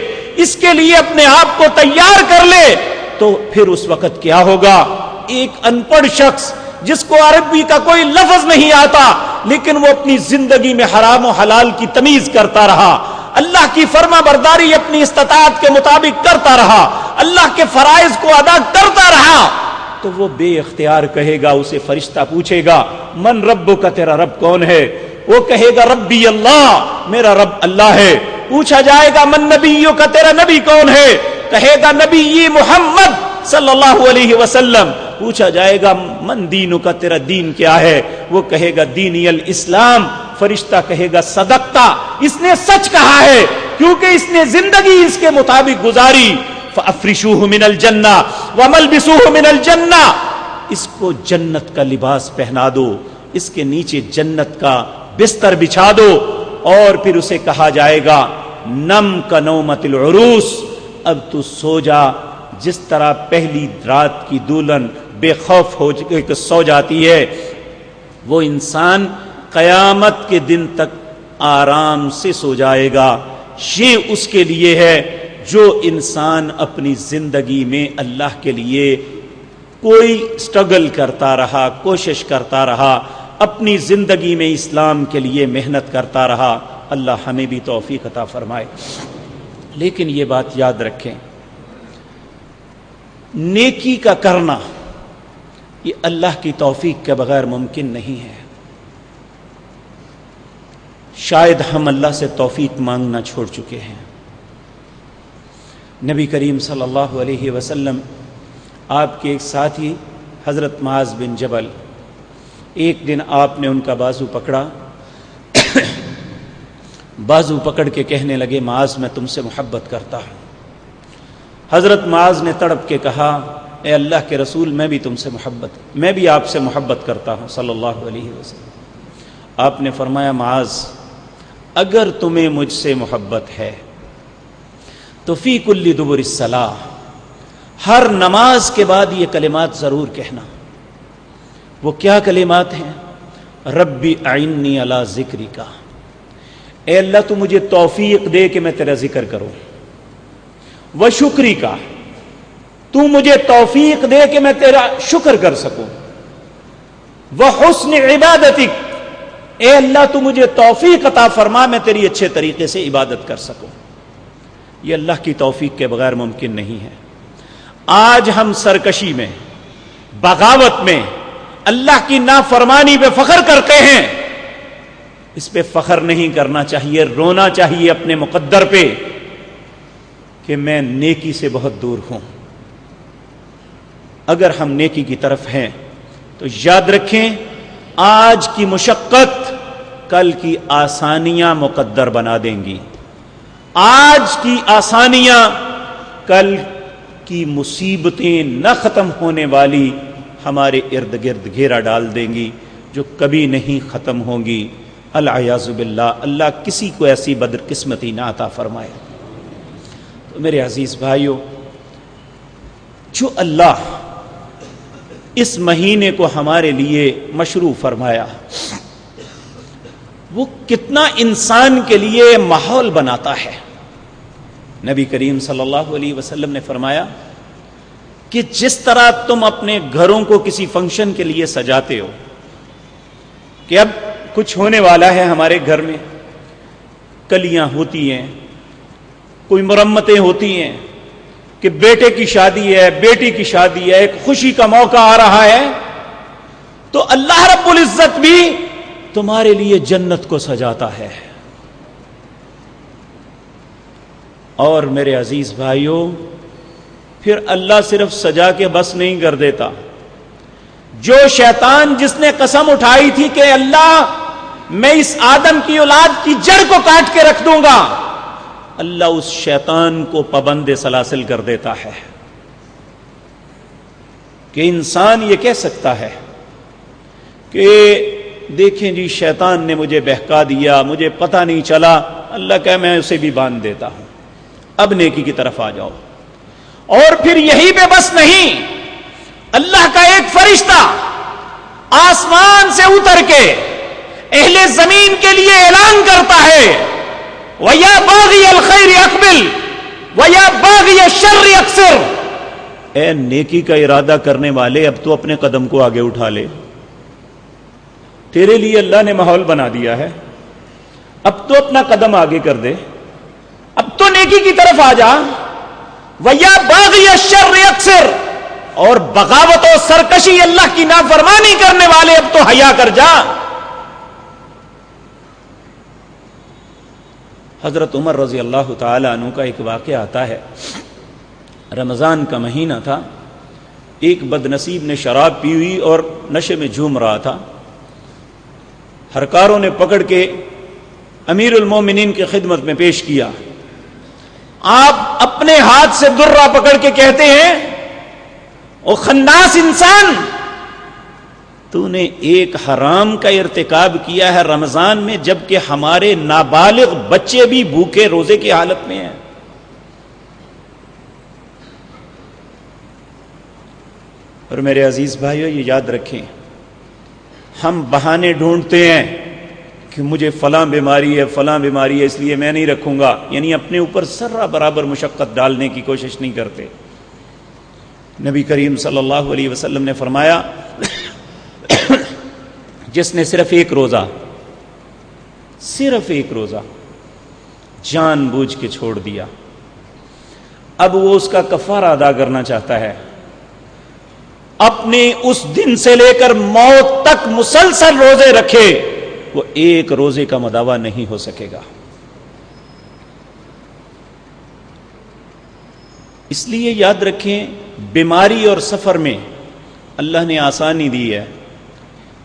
اس کے لیے اپنے آپ کو تیار کر لے، تو پھر اس وقت کیا ہوگا؟ ایک ان پڑھ شخص جس کو عربی کا کوئی لفظ نہیں آتا لیکن وہ اپنی زندگی میں حرام و حلال کی تمیز کرتا رہا، اللہ کی فرما برداری اپنی استطاعت کے مطابق کرتا رہا، اللہ کے فرائض کو ادا کرتا رہا، تو وہ بے اختیار کہے گا، اسے فرشتہ پوچھے گا من ربک، تیرا رب کون ہے؟ وہ کہے گا ربی اللہ، میرا رب اللہ ہے۔ پوچھا جائے گا من نبیک، تیرا نبی کون ہے؟ کہے گا نبی محمد صلی اللہ علیہ وسلم۔ پوچھا جائے گا من دینک، تیرا دین کیا ہے؟ وہ کہے گا دینی الاسلام۔ فرشتہ کہے گا صدقتا، اس نے سچ کہا ہے کیونکہ اس نے زندگی اس کے مطابق گزاری۔ فافرشوہ من الجنہ وملبسوہ من الجنہ، اس کو جنت کا لباس پہنا دو، اس کے نیچے جنت کا بستر بچھا دو، اور پھر اسے کہا جائے گا نم کا نومت العروس، اب تو سو جا جس طرح پہلی رات کی دلہن بے خوف ہو کے سو جاتی ہے۔ وہ انسان قیامت کے دن تک آرام سے سو جائے گا۔ یہ اس کے لیے ہے جو انسان اپنی زندگی میں اللہ کے لیے کوئی سٹرگل کرتا رہا، کوشش کرتا رہا، اپنی زندگی میں اسلام کے لیے محنت کرتا رہا۔ اللہ ہمیں بھی توفیق عطا فرمائے۔ لیکن یہ بات یاد رکھیں، نیکی کا کرنا یہ اللہ کی توفیق کے بغیر ممکن نہیں ہے۔ شاید ہم اللہ سے توفیق مانگنا چھوڑ چکے ہیں۔ نبی کریم صلی اللہ علیہ وسلم، آپ کے ایک ساتھی حضرت معاذ بن جبل، ایک دن آپ نے ان کا بازو پکڑا، بازو پکڑ کے کہنے لگے معاذ میں تم سے محبت کرتا ہوں۔ حضرت معاذ نے تڑپ کے کہا اے اللہ کے رسول میں بھی تم سے میں بھی آپ سے محبت کرتا ہوں صلی اللہ علیہ وسلم۔ آپ نے فرمایا معاذ اگر تمہیں مجھ سے محبت ہے تو فی کل دبر الصلاۃ، ہر نماز کے بعد یہ کلمات ضرور کہنا۔ وہ کیا کلمات ہیں؟ ربی اعنی علی ذکرک، اے اللہ تو مجھے توفیق دے کہ میں تیرا ذکر کروں، و شکری کا، تو مجھے توفیق دے کہ میں تیرا شکر کر سکوں، و حسن عبادتک، اے اللہ تو مجھے توفیق عطا فرما میں تیری اچھے طریقے سے عبادت کر سکوں۔ یہ اللہ کی توفیق کے بغیر ممکن نہیں ہے۔ آج ہم سرکشی میں، بغاوت میں، اللہ کی نافرمانی پہ فخر کرتے ہیں۔ اس پہ فخر نہیں کرنا چاہیے، رونا چاہیے اپنے مقدر پہ کہ میں نیکی سے بہت دور ہوں۔ اگر ہم نیکی کی طرف ہیں تو یاد رکھیں آج کی مشقت کل کی آسانیاں مقدر بنا دیں گی، آج کی آسانیاں کل کی مصیبتیں نہ ختم ہونے والی ہمارے ارد گرد گھیرا ڈال دیں گی جو کبھی نہیں ختم ہوں گی. العیاذ باللہ. اللہ کسی کو ایسی بدقسمتی نہ عطا فرمائے. تو میرے عزیز بھائیوں، جو اللہ اس مہینے کو ہمارے لیے مشروع فرمایا وہ کتنا انسان کے لیے ماحول بناتا ہے. نبی کریم صلی اللہ علیہ وسلم نے فرمایا کہ جس طرح تم اپنے گھروں کو کسی فنکشن کے لیے سجاتے ہو کہ اب کچھ ہونے والا ہے ہمارے گھر میں، کلیاں ہوتی ہیں، کوئی مرمتیں ہوتی ہیں کہ بیٹے کی شادی ہے، بیٹی کی شادی ہے، ایک خوشی کا موقع آ رہا ہے، تو اللہ رب العزت بھی تمہارے لیے جنت کو سجاتا ہے. اور میرے عزیز بھائیوں، پھر اللہ صرف سجا کے بس نہیں کر دیتا. جو شیطان جس نے قسم اٹھائی تھی کہ اللہ میں اس آدم کی اولاد کی جڑ کو کاٹ کے رکھ دوں گا، اللہ اس شیطان کو پابند سلاسل کر دیتا ہے. کہ انسان یہ کہہ سکتا ہے کہ دیکھیں جی شیطان نے مجھے بہکا دیا، مجھے پتہ نہیں چلا. اللہ کہے میں اسے بھی باندھ دیتا ہوں، اب نیکی کی طرف آ جاؤ. اور پھر یہی پہ بس نہیں، اللہ کا ایک فرشتہ آسمان سے اتر کے اہل زمین کے لیے اعلان کرتا ہے وَيَا بَاغِيَ الْخَيْرِ أَقْبِلْ وَيَا بَاغِيَ الشَّرِّ أَقْصِرْ. اے نیکی کا ارادہ کرنے والے، اب تو اپنے قدم کو آگے اٹھا لے. تیرے لیے اللہ نے ماحول بنا دیا ہے، اب تو اپنا قدم آگے کر دے، اب تو نیکی کی طرف آ جا. وَيَا بَاغِيَ الشَّرِّ أَقْصِرْ. اور بغاوت و سرکشی اللہ کی نافرمانی کرنے والے اب تو حیا کر جا. حضرت عمر رضی اللہ تعالی عنہ کا ایک واقعہ آتا ہے. رمضان کا مہینہ تھا، ایک بد نصیب نے شراب پی ہوئی اور نشے میں جھوم رہا تھا. ہرکاروں نے پکڑ کے امیر المومنین کی خدمت میں پیش کیا. آپ اپنے ہاتھ سے درہ پکڑ کے کہتے ہیں او خناس انسان، تو نے ایک حرام کا ارتکاب کیا ہے رمضان میں، جبکہ ہمارے نابالغ بچے بھی بھوکے روزے کی حالت میں ہیں. اور میرے عزیز بھائیو، یہ یاد رکھیں، ہم بہانے ڈھونڈتے ہیں کہ مجھے فلاں بیماری ہے، فلاں بیماری ہے، اس لیے میں نہیں رکھوں گا، یعنی اپنے اوپر ذرہ برابر مشقت ڈالنے کی کوشش نہیں کرتے. نبی کریم صلی اللہ علیہ وسلم نے فرمایا جس نے صرف ایک روزہ جان بوجھ کے چھوڑ دیا، اب وہ اس کا کفارہ ادا کرنا چاہتا ہے، اپنے اس دن سے لے کر موت تک مسلسل روزے رکھے، وہ ایک روزے کا مداوع نہیں ہو سکے گا. اس لیے یاد رکھیں، بیماری اور سفر میں اللہ نے آسانی دی ہے،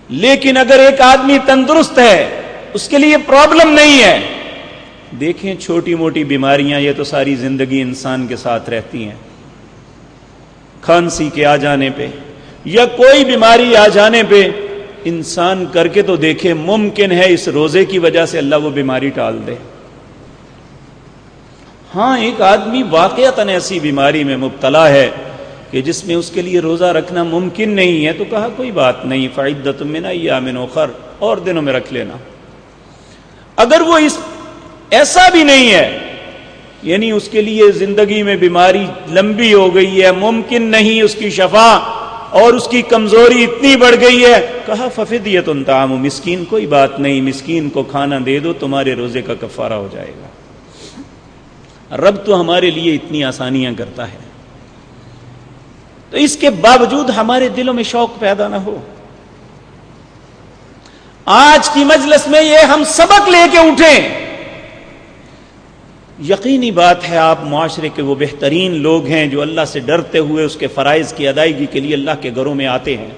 لیکن اگر ایک آدمی تندرست ہے، اس کے لیے پرابلم نہیں ہے. دیکھیں چھوٹی موٹی بیماریاں یہ تو ساری زندگی انسان کے ساتھ رہتی ہیں. کھانسی کے آ جانے پہ یا کوئی بیماری آ جانے پہ انسان کر کے تو دیکھے، ممکن ہے اس روزے کی وجہ سے اللہ وہ بیماری ٹال دے. ہاں ایک آدمی واقعتاً ایسی بیماری میں مبتلا ہے کہ جس میں اس کے لیے روزہ رکھنا ممکن نہیں ہے، تو کہا کوئی بات نہیں، فعدۃ من ایام اخر، اور دنوں میں رکھ لینا. اگر وہ ایسا بھی نہیں ہے، یعنی اس کے لیے زندگی میں بیماری لمبی ہو گئی ہے، ممکن نہیں اس کی شفا، اور اس کی کمزوری اتنی بڑھ گئی ہے، کہا ففدیۃ طعام مسکین، کوئی بات نہیں، مسکین کو کھانا دے دو، تمہارے روزے کا کفارہ ہو جائے گا. رب تو ہمارے لیے اتنی آسانیاں کرتا ہے، تو اس کے باوجود ہمارے دلوں میں شوق پیدا نہ ہو. آج کی مجلس میں یہ ہم سبق لے کے اٹھیں. یقینی بات ہے آپ معاشرے کے وہ بہترین لوگ ہیں جو اللہ سے ڈرتے ہوئے اس کے فرائض کی ادائیگی کے لیے اللہ کے گھروں میں آتے ہیں.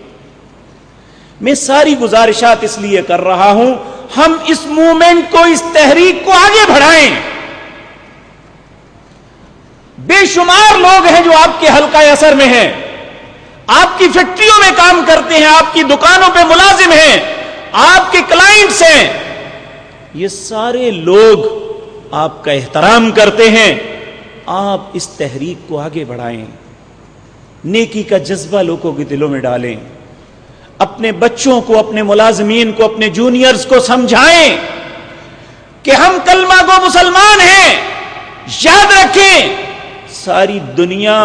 میں ساری گزارشات اس لیے کر رہا ہوں، ہم اس موومنٹ کو، اس تحریک کو آگے بڑھائیں. بے شمار لوگ ہیں جو آپ کے حلقہ اثر میں ہیں، آپ کی فیکٹریوں میں کام کرتے ہیں، آپ کی دکانوں پہ ملازم ہیں، آپ کے کلائنٹس ہیں، یہ سارے لوگ آپ کا احترام کرتے ہیں. آپ اس تحریک کو آگے بڑھائیں، نیکی کا جذبہ لوگوں کے دلوں میں ڈالیں، اپنے بچوں کو، اپنے ملازمین کو، اپنے جونیئرز کو سمجھائیں کہ ہم کلمہ گو مسلمان ہیں. یاد رکھیں، ساری دنیا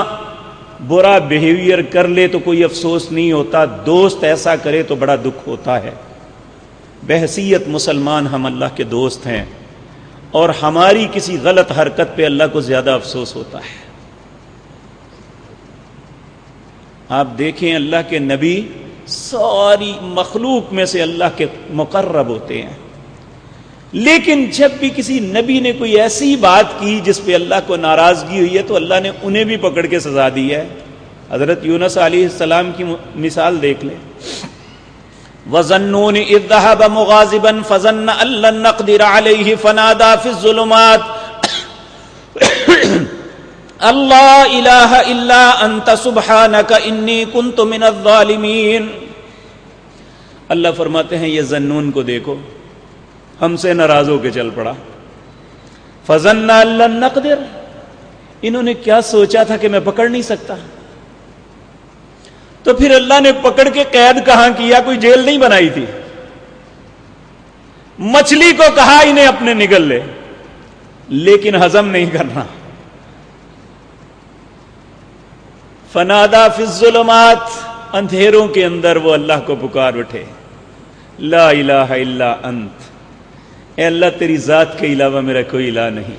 برا بیہیویئر کر لے تو کوئی افسوس نہیں ہوتا، دوست ایسا کرے تو بڑا دکھ ہوتا ہے. بحیثیت مسلمان ہم اللہ کے دوست ہیں، اور ہماری کسی غلط حرکت پہ اللہ کو زیادہ افسوس ہوتا ہے. آپ دیکھیں اللہ کے نبی ساری مخلوق میں سے اللہ کے مقرب ہوتے ہیں، لیکن جب بھی کسی نبی نے کوئی ایسی بات کی جس پہ اللہ کو ناراضگی ہوئی ہے تو اللہ نے انہیں بھی پکڑ کے سزا دی ہے. حضرت یونس علیہ السلام کی مثال دیکھ لیں. وَظَنُّونِ إِذْ ذَهَبَ مُغَاضِبًا فَظَنَّ أَن لَّن نَّقْدِرَ عَلَيْهِ فَنَادَىٰ فِي الظُّلُمَاتِ اللَّا إِلَٰهَ إِلَّا أَنتَ سُبْحَانَكَ إِنِّي كُنتُ مِنَ الظَّالِمِينَ. اللہ فرماتے ہیں یہ ذنون کو دیکھو، ہم سے ناراض ہو کے چل پڑا. فَظَنَّ أَن لَّن نَّقْدِرَ، انہوں نے کیا سوچا تھا کہ میں پکڑ نہیں سکتا. تو پھر اللہ نے پکڑ کے قید کہاں کیا؟ کوئی جیل نہیں بنائی تھی. مچھلی کو کہا انہیں اپنے نگل لے، لیکن ہضم نہیں کرنا. فنادا فی الظلمات، اندھیروں کے اندر وہ اللہ کو پکار اٹھے، لا الہ الا انت، اے اللہ تیری ذات کے علاوہ میرا کوئی الہ نہیں.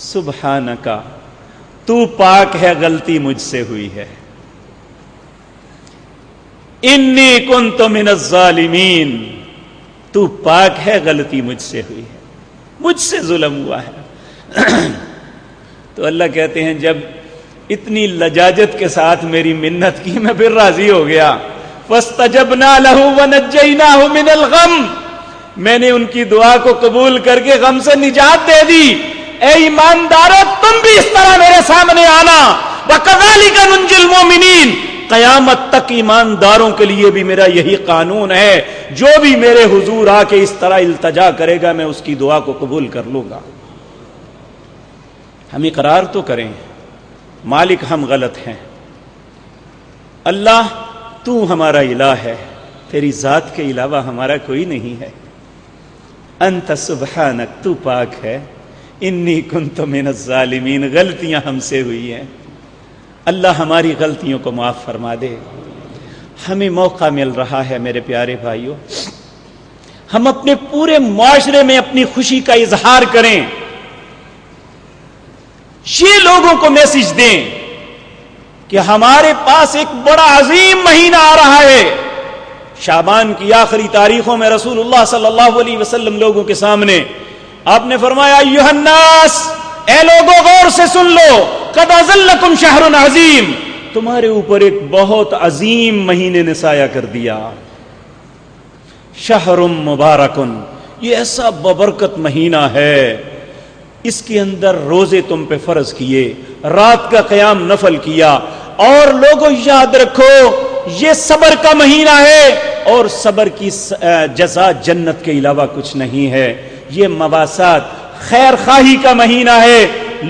سبحانک، تو پاک ہے، غلطی مجھ سے ہوئی ہے. انی کنت من الظالمین، تو پاک ہے، غلطی مجھ سے ہوئی ہے، مجھ سے ظلم ہوا ہے. تو اللہ کہتے ہیں جب اتنی لجاجت کے ساتھ میری منت کی میں پھر راضی ہو گیا. فاستجبنا له ونجیناہ من الغم، میں نے ان کی دعا کو قبول کر کے غم سے نجات دے دی. اے ایماندارو، تم بھی اس طرح میرے سامنے آنا. وَكَذَلِكَ نُنْجِي الْمُؤْمِنِينَ، قیامت تک ایمانداروں کے لیے بھی میرا یہی قانون ہے، جو بھی میرے حضور آ کے اس طرح التجا کرے گا میں اس کی دعا کو قبول کر لوں گا. ہم اقرار تو کریں مالک ہم غلط ہیں، اللہ تو ہمارا الہ ہے، تیری ذات کے علاوہ ہمارا کوئی نہیں ہے. انت سبحانک، تو پاک ہے. انی کنت من الظالمین، غلطیاں ہم سے ہوئی ہیں. اللہ ہماری غلطیوں کو معاف فرما دے. ہمیں موقع مل رہا ہے میرے پیارے بھائیوں، ہم اپنے پورے معاشرے میں اپنی خوشی کا اظہار کریں. یہ لوگوں کو میسج دیں کہ ہمارے پاس ایک بڑا عظیم مہینہ آ رہا ہے. شعبان کی آخری تاریخوں میں رسول اللہ صلی اللہ علیہ وسلم لوگوں کے سامنے آپ نے فرمایا، ایھا الناس، اے لوگوں غور سے سن لو، قد اظلکم شہر عظیم، تمہارے اوپر ایک بہت عظیم مہینے نے سایہ کر دیا. شہر مبارکن، یہ ایسا ببرکت مہینہ ہے، اس کے اندر روزے تم پہ فرض کیے، رات کا قیام نفل کیا. اور لوگوں یاد رکھو یہ صبر کا مہینہ ہے، اور صبر کی جزا جنت کے علاوہ کچھ نہیں ہے. یہ مواسات، خیر خواہی کا مہینہ ہے،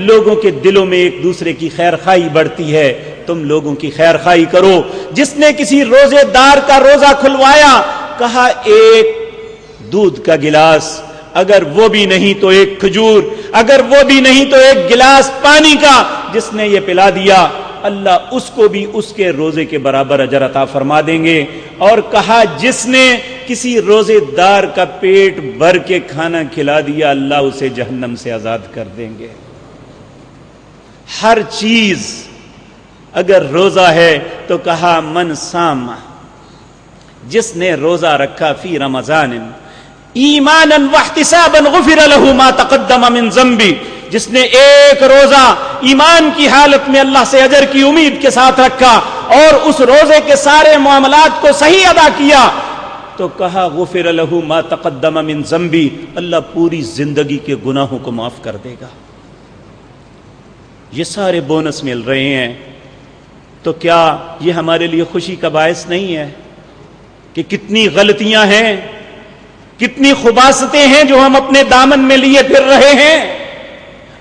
لوگوں کے دلوں میں ایک دوسرے کی خیر خواہی بڑھتی ہے. تم لوگوں کی خیر خواہی کرو. جس نے کسی روزے دار کا روزہ کھلوایا، کہا ایک دودھ کا گلاس، اگر وہ بھی نہیں تو ایک کھجور، اگر وہ بھی نہیں تو ایک گلاس پانی کا. جس نے یہ پلا دیا اللہ اس کو بھی اس کے روزے کے برابر اجر عطا فرما دیں گے. اور کہا جس نے کسی روزے دار کا پیٹ بھر کے کھانا کھلا دیا اللہ اسے جہنم سے آزاد کر دیں گے. ہر چیز اگر روزہ ہے تو کہا من صام، جس نے روزہ رکھا فی رمضان ایمانا واحتسابا غفر له ما تقدم من ذنبی، جس نے ایک روزہ ایمان کی حالت میں اللہ سے اجر کی امید کے ساتھ رکھا اور اس روزے کے سارے معاملات کو صحیح ادا کیا، تو کہا غفر له ما تقدم من ذنبی، اللہ پوری زندگی کے گناہوں کو معاف کر دے گا. یہ سارے بونس مل رہے ہیں، تو کیا یہ ہمارے لیے خوشی کا باعث نہیں ہے کہ کتنی غلطیاں ہیں، کتنی خباثتیں ہیں جو ہم اپنے دامن میں لیے پھر رہے ہیں؟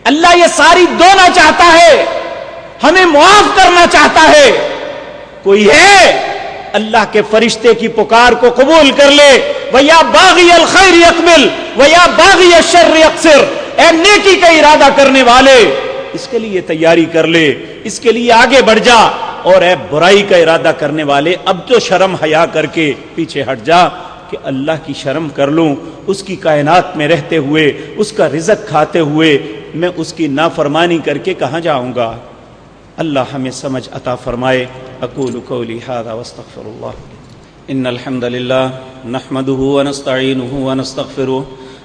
اللہ یہ ساری دھونا چاہتا ہے، ہمیں معاف کرنا چاہتا ہے۔ کوئی ہے اللہ کے فرشتے کی پکار کو قبول کر لے، وَيَا بَاغِيَ الْخَيْرِ اقْبِلْ وَيَا بَاغِيَ الشَّرِّ اقْصِرْ، اے نیکی کا ارادہ کرنے والے اس کے لیے تیاری کر لے، اس کے لیے آگے بڑھ جا، اور اے برائی کا ارادہ کرنے والے اب تو شرم حیا کر کے پیچھے ہٹ جا کہ اللہ کی شرم کر لوں، اس کی کائنات میں رہتے ہوئے، اس کا رزق کھاتے ہوئے میں اس کی نافرمانی کر کے کہاں جاؤں گا؟ اللہ ہمیں سمجھ عطا فرمائے۔ اقول قولی ھذا واستغفر اللہ۔ ان الحمد للہ نحمده ونستعینه ونستغفره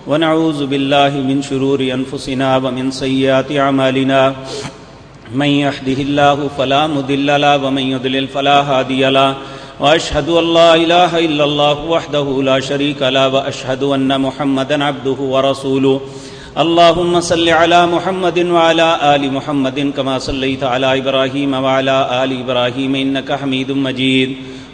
ونعوذ باللہ من شرور انفسنا ومن سیئات اعمالنا، من يهده الله فلا مضل له ومن يضلل فلا هادي له، واشهد ان لا اله الا الله وحده لا شريك له، واشهد ان محمدا عبده ورسوله۔ اللهم صل على محمد وعلى آل محمد كما صليت على إبراهيم وعلى آل إبراهيم إنك حميد مجيد۔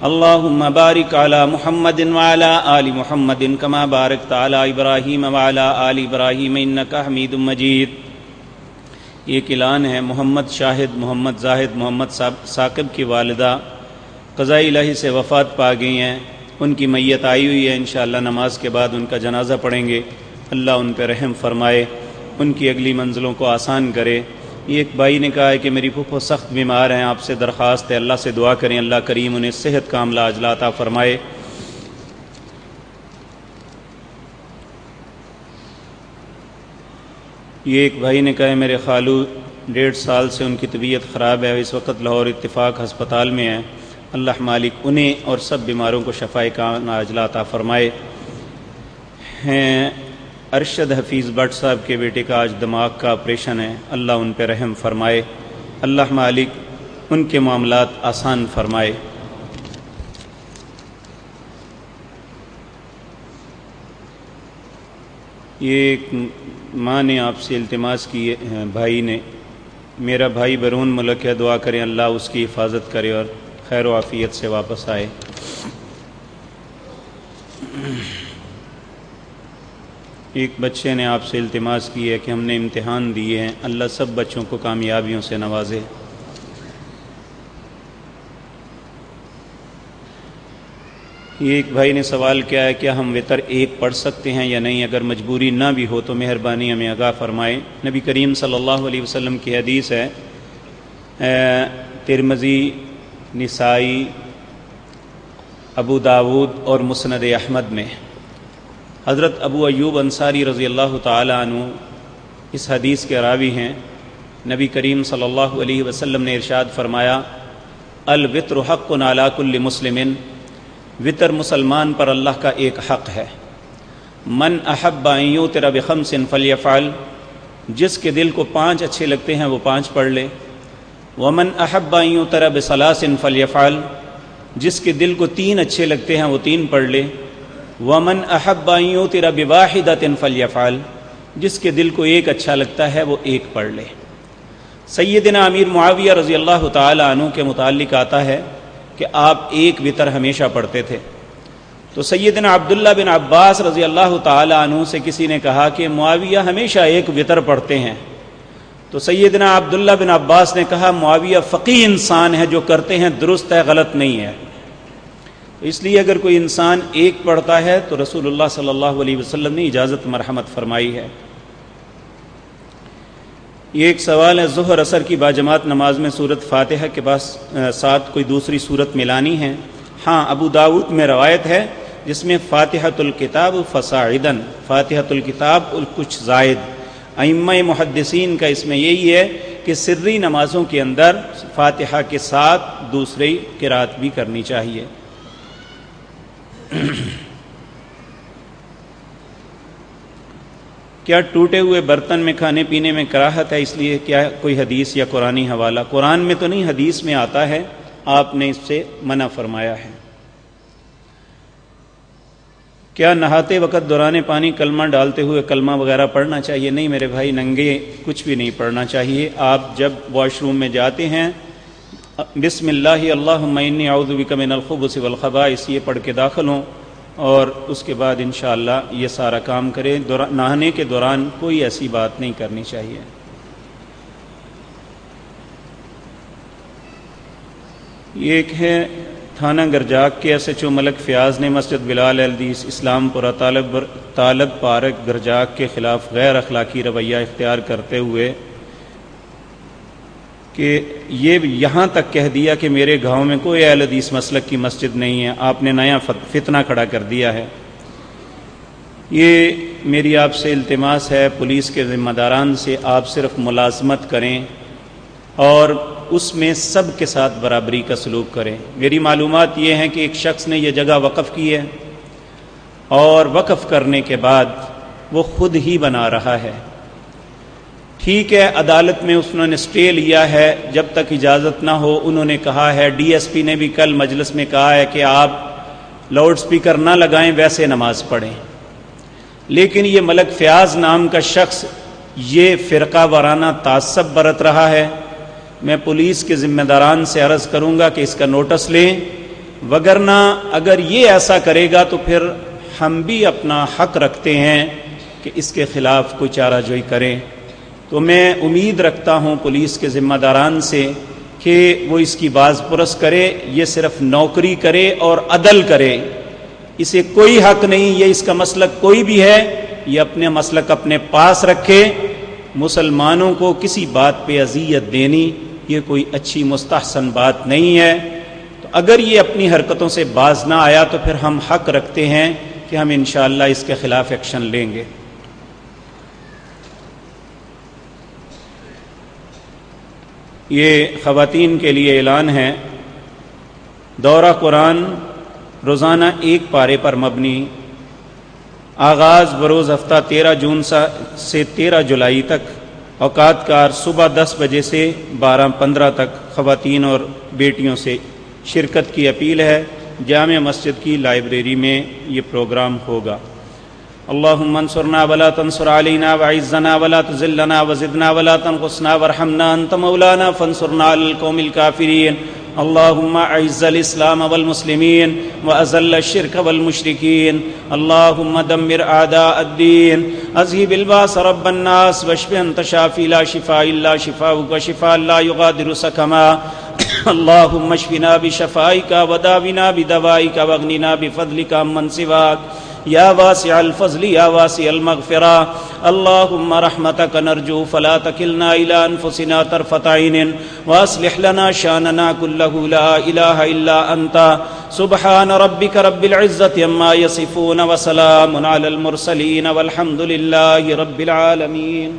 اللهم بارك على محمد وعلى آل محمد كما باركت على إبراهيم وعلى آل إبراهيم إنك حميد مجيد۔ ایک اعلان ہے، محمد شاہد، محمد زاہد، محمد ثاقب کی والدہ قضاء الہی سے وفات پا گئی ہیں، ان کی میت آئی ہوئی ہے، انشاءاللہ نماز کے بعد ان کا جنازہ پڑھیں گے۔ اللہ ان پہ رحم فرمائے، ان کی اگلی منزلوں کو آسان کرے۔ یہ ایک بھائی نے کہا ہے کہ میری پھوپھو سخت بیمار ہیں، آپ سے درخواست ہے اللہ سے دعا کریں، اللہ کریم انہیں صحت کاملہ عاجلہ عطا فرمائے۔ یہ ایک بھائی نے کہا ہے میرے خالو 1.5 سال سے ان کی طبیعت خراب ہے، اس وقت لاہور اتفاق ہسپتال میں ہیں، اللہ مالک انہیں اور سب بیماروں کو شفائے کاملہ عاجلہ عطا فرمائے۔ ہیں ارشد حفیظ بٹ صاحب کے بیٹے کا آج دماغ کا آپریشن ہے، اللہ ان پہ رحم فرمائے، اللہ مالک ان کے معاملات آسان فرمائے۔ یہ ایک ماں نے آپ سے التماس کی ہے، بھائی نے، میرا بھائی بیرون ملک ہے، دعا کریں اللہ اس کی حفاظت کرے اور خیر و عافیت سے واپس آئے۔ ایک بچے نے آپ سے التماس کی ہے کہ ہم نے امتحان دیے ہیں، اللہ سب بچوں کو کامیابیوں سے نوازے۔ یہ ایک بھائی نے سوال کیا ہے کیا ہم وتر ایک پڑھ سکتے ہیں یا نہیں؟ اگر مجبوری نہ بھی ہو تو مہربانی ہمیں آگاہ فرمائیں۔ نبی کریم صلی اللہ علیہ وسلم کی حدیث ہے، ترمذی، نسائی، ابو داود اور مسند احمد میں، حضرت ابو ایوب انصاری رضی اللہ تعالی عنہ اس حدیث کے راوی ہیں۔ نبی کریم صلی اللہ علیہ وسلم نے ارشاد فرمایا، الوتر حق علی کل مسلم، وطر مسلمان پر اللہ کا ایک حق ہے۔ من احب ان یوتر بخمس فلیفعل، جس کے دل کو 5 اچھے لگتے ہیں وہ 5 پڑھ لے۔ ومن احب ان یوتر بثلاث فلیفعل، جس کے دل کو 3 اچھے لگتے ہیں وہ 3 پڑھ لے۔ ومن احب ان یوتر بواحدۃ فلیفعل، جس کے دل کو 1 اچھا لگتا ہے وہ 1 پڑھ لے۔ سیدنا امیر معاویہ رضی اللہ تعالی عنہ کے متعلق آتا ہے کہ آپ 1 وتر ہمیشہ پڑھتے تھے۔ تو سیدنا عبداللہ بن عباس رضی اللہ تعالی عنہ سے کسی نے کہا کہ معاویہ ہمیشہ 1 وتر پڑھتے ہیں۔ تو سیدنا عبداللہ بن عباس نے کہا معاویہ فقیہ انسان ہے، جو کرتے ہیں درست ہے، غلط نہیں ہے۔ اس لیے اگر کوئی انسان 1 پڑھتا ہے تو رسول اللہ صلی اللہ علیہ وسلم نے اجازت مرحمت فرمائی ہے۔ یہ ایک سوال ہے، ظہر عصر کی باجماعت نماز میں سورۃ فاتحہ کے ساتھ کوئی دوسری سورت ملانی ہے؟ ہاں، ابو داؤد میں روایت ہے جس میں فاتحۃ الکتاب فصاعدن، فاتحۃ الکتاب اور کچھ زائد۔ ائمہ محدثین کا اس میں یہی ہے کہ سری نمازوں کے اندر فاتحہ کے ساتھ دوسری قرات بھی کرنی چاہیے۔ کیا ٹوٹے ہوئے برتن میں کھانے پینے میں کراہت ہے؟ اس لیے کیا کوئی حدیث یا قرآنی حوالہ؟ قرآن میں تو نہیں، حدیث میں آتا ہے، آپ نے اس سے منع فرمایا ہے۔ کیا نہاتے وقت دوران پانی کلمہ ڈالتے ہوئے کلمہ وغیرہ پڑھنا چاہیے؟ نہیں میرے بھائی، ننگے کچھ بھی نہیں پڑھنا چاہیے. آپ جب واش روم میں جاتے ہیں بسم اللہ اللہم انی اعوذ بک من الخبث والخبائث یہ پڑھ کے داخل ہوں، اور اس کے بعد انشاءاللہ یہ سارا کام کریں. نہانے کے دوران کوئی ایسی بات نہیں کرنی چاہیے. یہ ایک ہے تھانہ گرجاک کے ایس ایچ او ملک فیاض نے مسجد بلال الحدیث اسلام پورہ طالب پارک گرجاک کے خلاف غیر اخلاقی رویہ اختیار کرتے ہوئے کہ یہ یہاں تک کہہ دیا کہ میرے گاؤں میں کوئی اہل حدیث مسلک کی مسجد نہیں ہے، آپ نے نیا فتنہ کھڑا کر دیا ہے. یہ میری آپ سے التماس ہے، پولیس کے ذمہ داران سے آپ صرف ملازمت کریں اور اس میں سب کے ساتھ برابری کا سلوک کریں. میری معلومات یہ ہیں کہ ایک شخص نے یہ جگہ وقف کی ہے اور وقف کرنے کے بعد وہ خود ہی بنا رہا ہے. ٹھیک ہے، عدالت میں انہوں نے اسٹے لیا ہے جب تک اجازت نہ ہو. انہوں نے کہا ہے، ڈی ایس پی نے بھی کل مجلس میں کہا ہے کہ آپ لاؤڈ سپیکر نہ لگائیں، ویسے نماز پڑھیں. لیکن یہ ملک فیاض نام کا شخص یہ فرقہ وارانہ تعصب برت رہا ہے. میں پولیس کے ذمہ داران سے عرض کروں گا کہ اس کا نوٹس لیں، وگرنہ اگر یہ ایسا کرے گا تو پھر ہم بھی اپنا حق رکھتے ہیں کہ اس کے خلاف کوئی چارہ جوئی کریں. تو میں امید رکھتا ہوں پولیس کے ذمہ داران سے کہ وہ اس کی باز پرس کرے. یہ صرف نوکری کرے اور عدل کرے، اسے کوئی حق نہیں، یہ اس کا مسلک کوئی بھی ہے، یہ اپنے مسلک اپنے پاس رکھے. مسلمانوں کو کسی بات پہ اذیت دینی یہ کوئی اچھی مستحسن بات نہیں ہے. تو اگر یہ اپنی حرکتوں سے باز نہ آیا تو پھر ہم حق رکھتے ہیں کہ ہم انشاءاللہ اس کے خلاف ایکشن لیں گے. یہ خواتین کے لیے اعلان ہے، دورہ قرآن روزانہ ایک پارے پر مبنی، آغاز بروز ہفتہ 13 جون سے 13 جولائی تک، اوقات کار صبح 10 بجے سے 12:15 تک. خواتین اور بیٹیوں سے شرکت کی اپیل ہے. جامع مسجد کی لائبریری میں یہ پروگرام ہوگا. اللہم انصرنا ولا تنصر علینا وعزنا ولا تذلنا وزدنا ولا تنقصنا وارحمنا انت مولانا فانصرنا علی القوم الکافرین. اللہم اعز الاسلام والمسلمین واذل الشرک والمشرکین. اللہم دمر اعداء الدین. اذہب الباس رب الناس واشف انت شافی لا شفاء الا شفاؤک شفاء لا یغادر سقما. اللہم اشفنا بشفائک وداونا بدوائک واغننا بفضلک عمن سواک یا واسع الفضل یا واسع المغفرہ. اللہم رحمتک نرجو فلا تکلنا الی انفسنا طرفۃ عین واصلح لنا شاننا کلہ لا الہ الا انت. سبحان ربک رب العزۃ عما یصفون وسلام علی المرسلین والحمد للہ رب العالمین.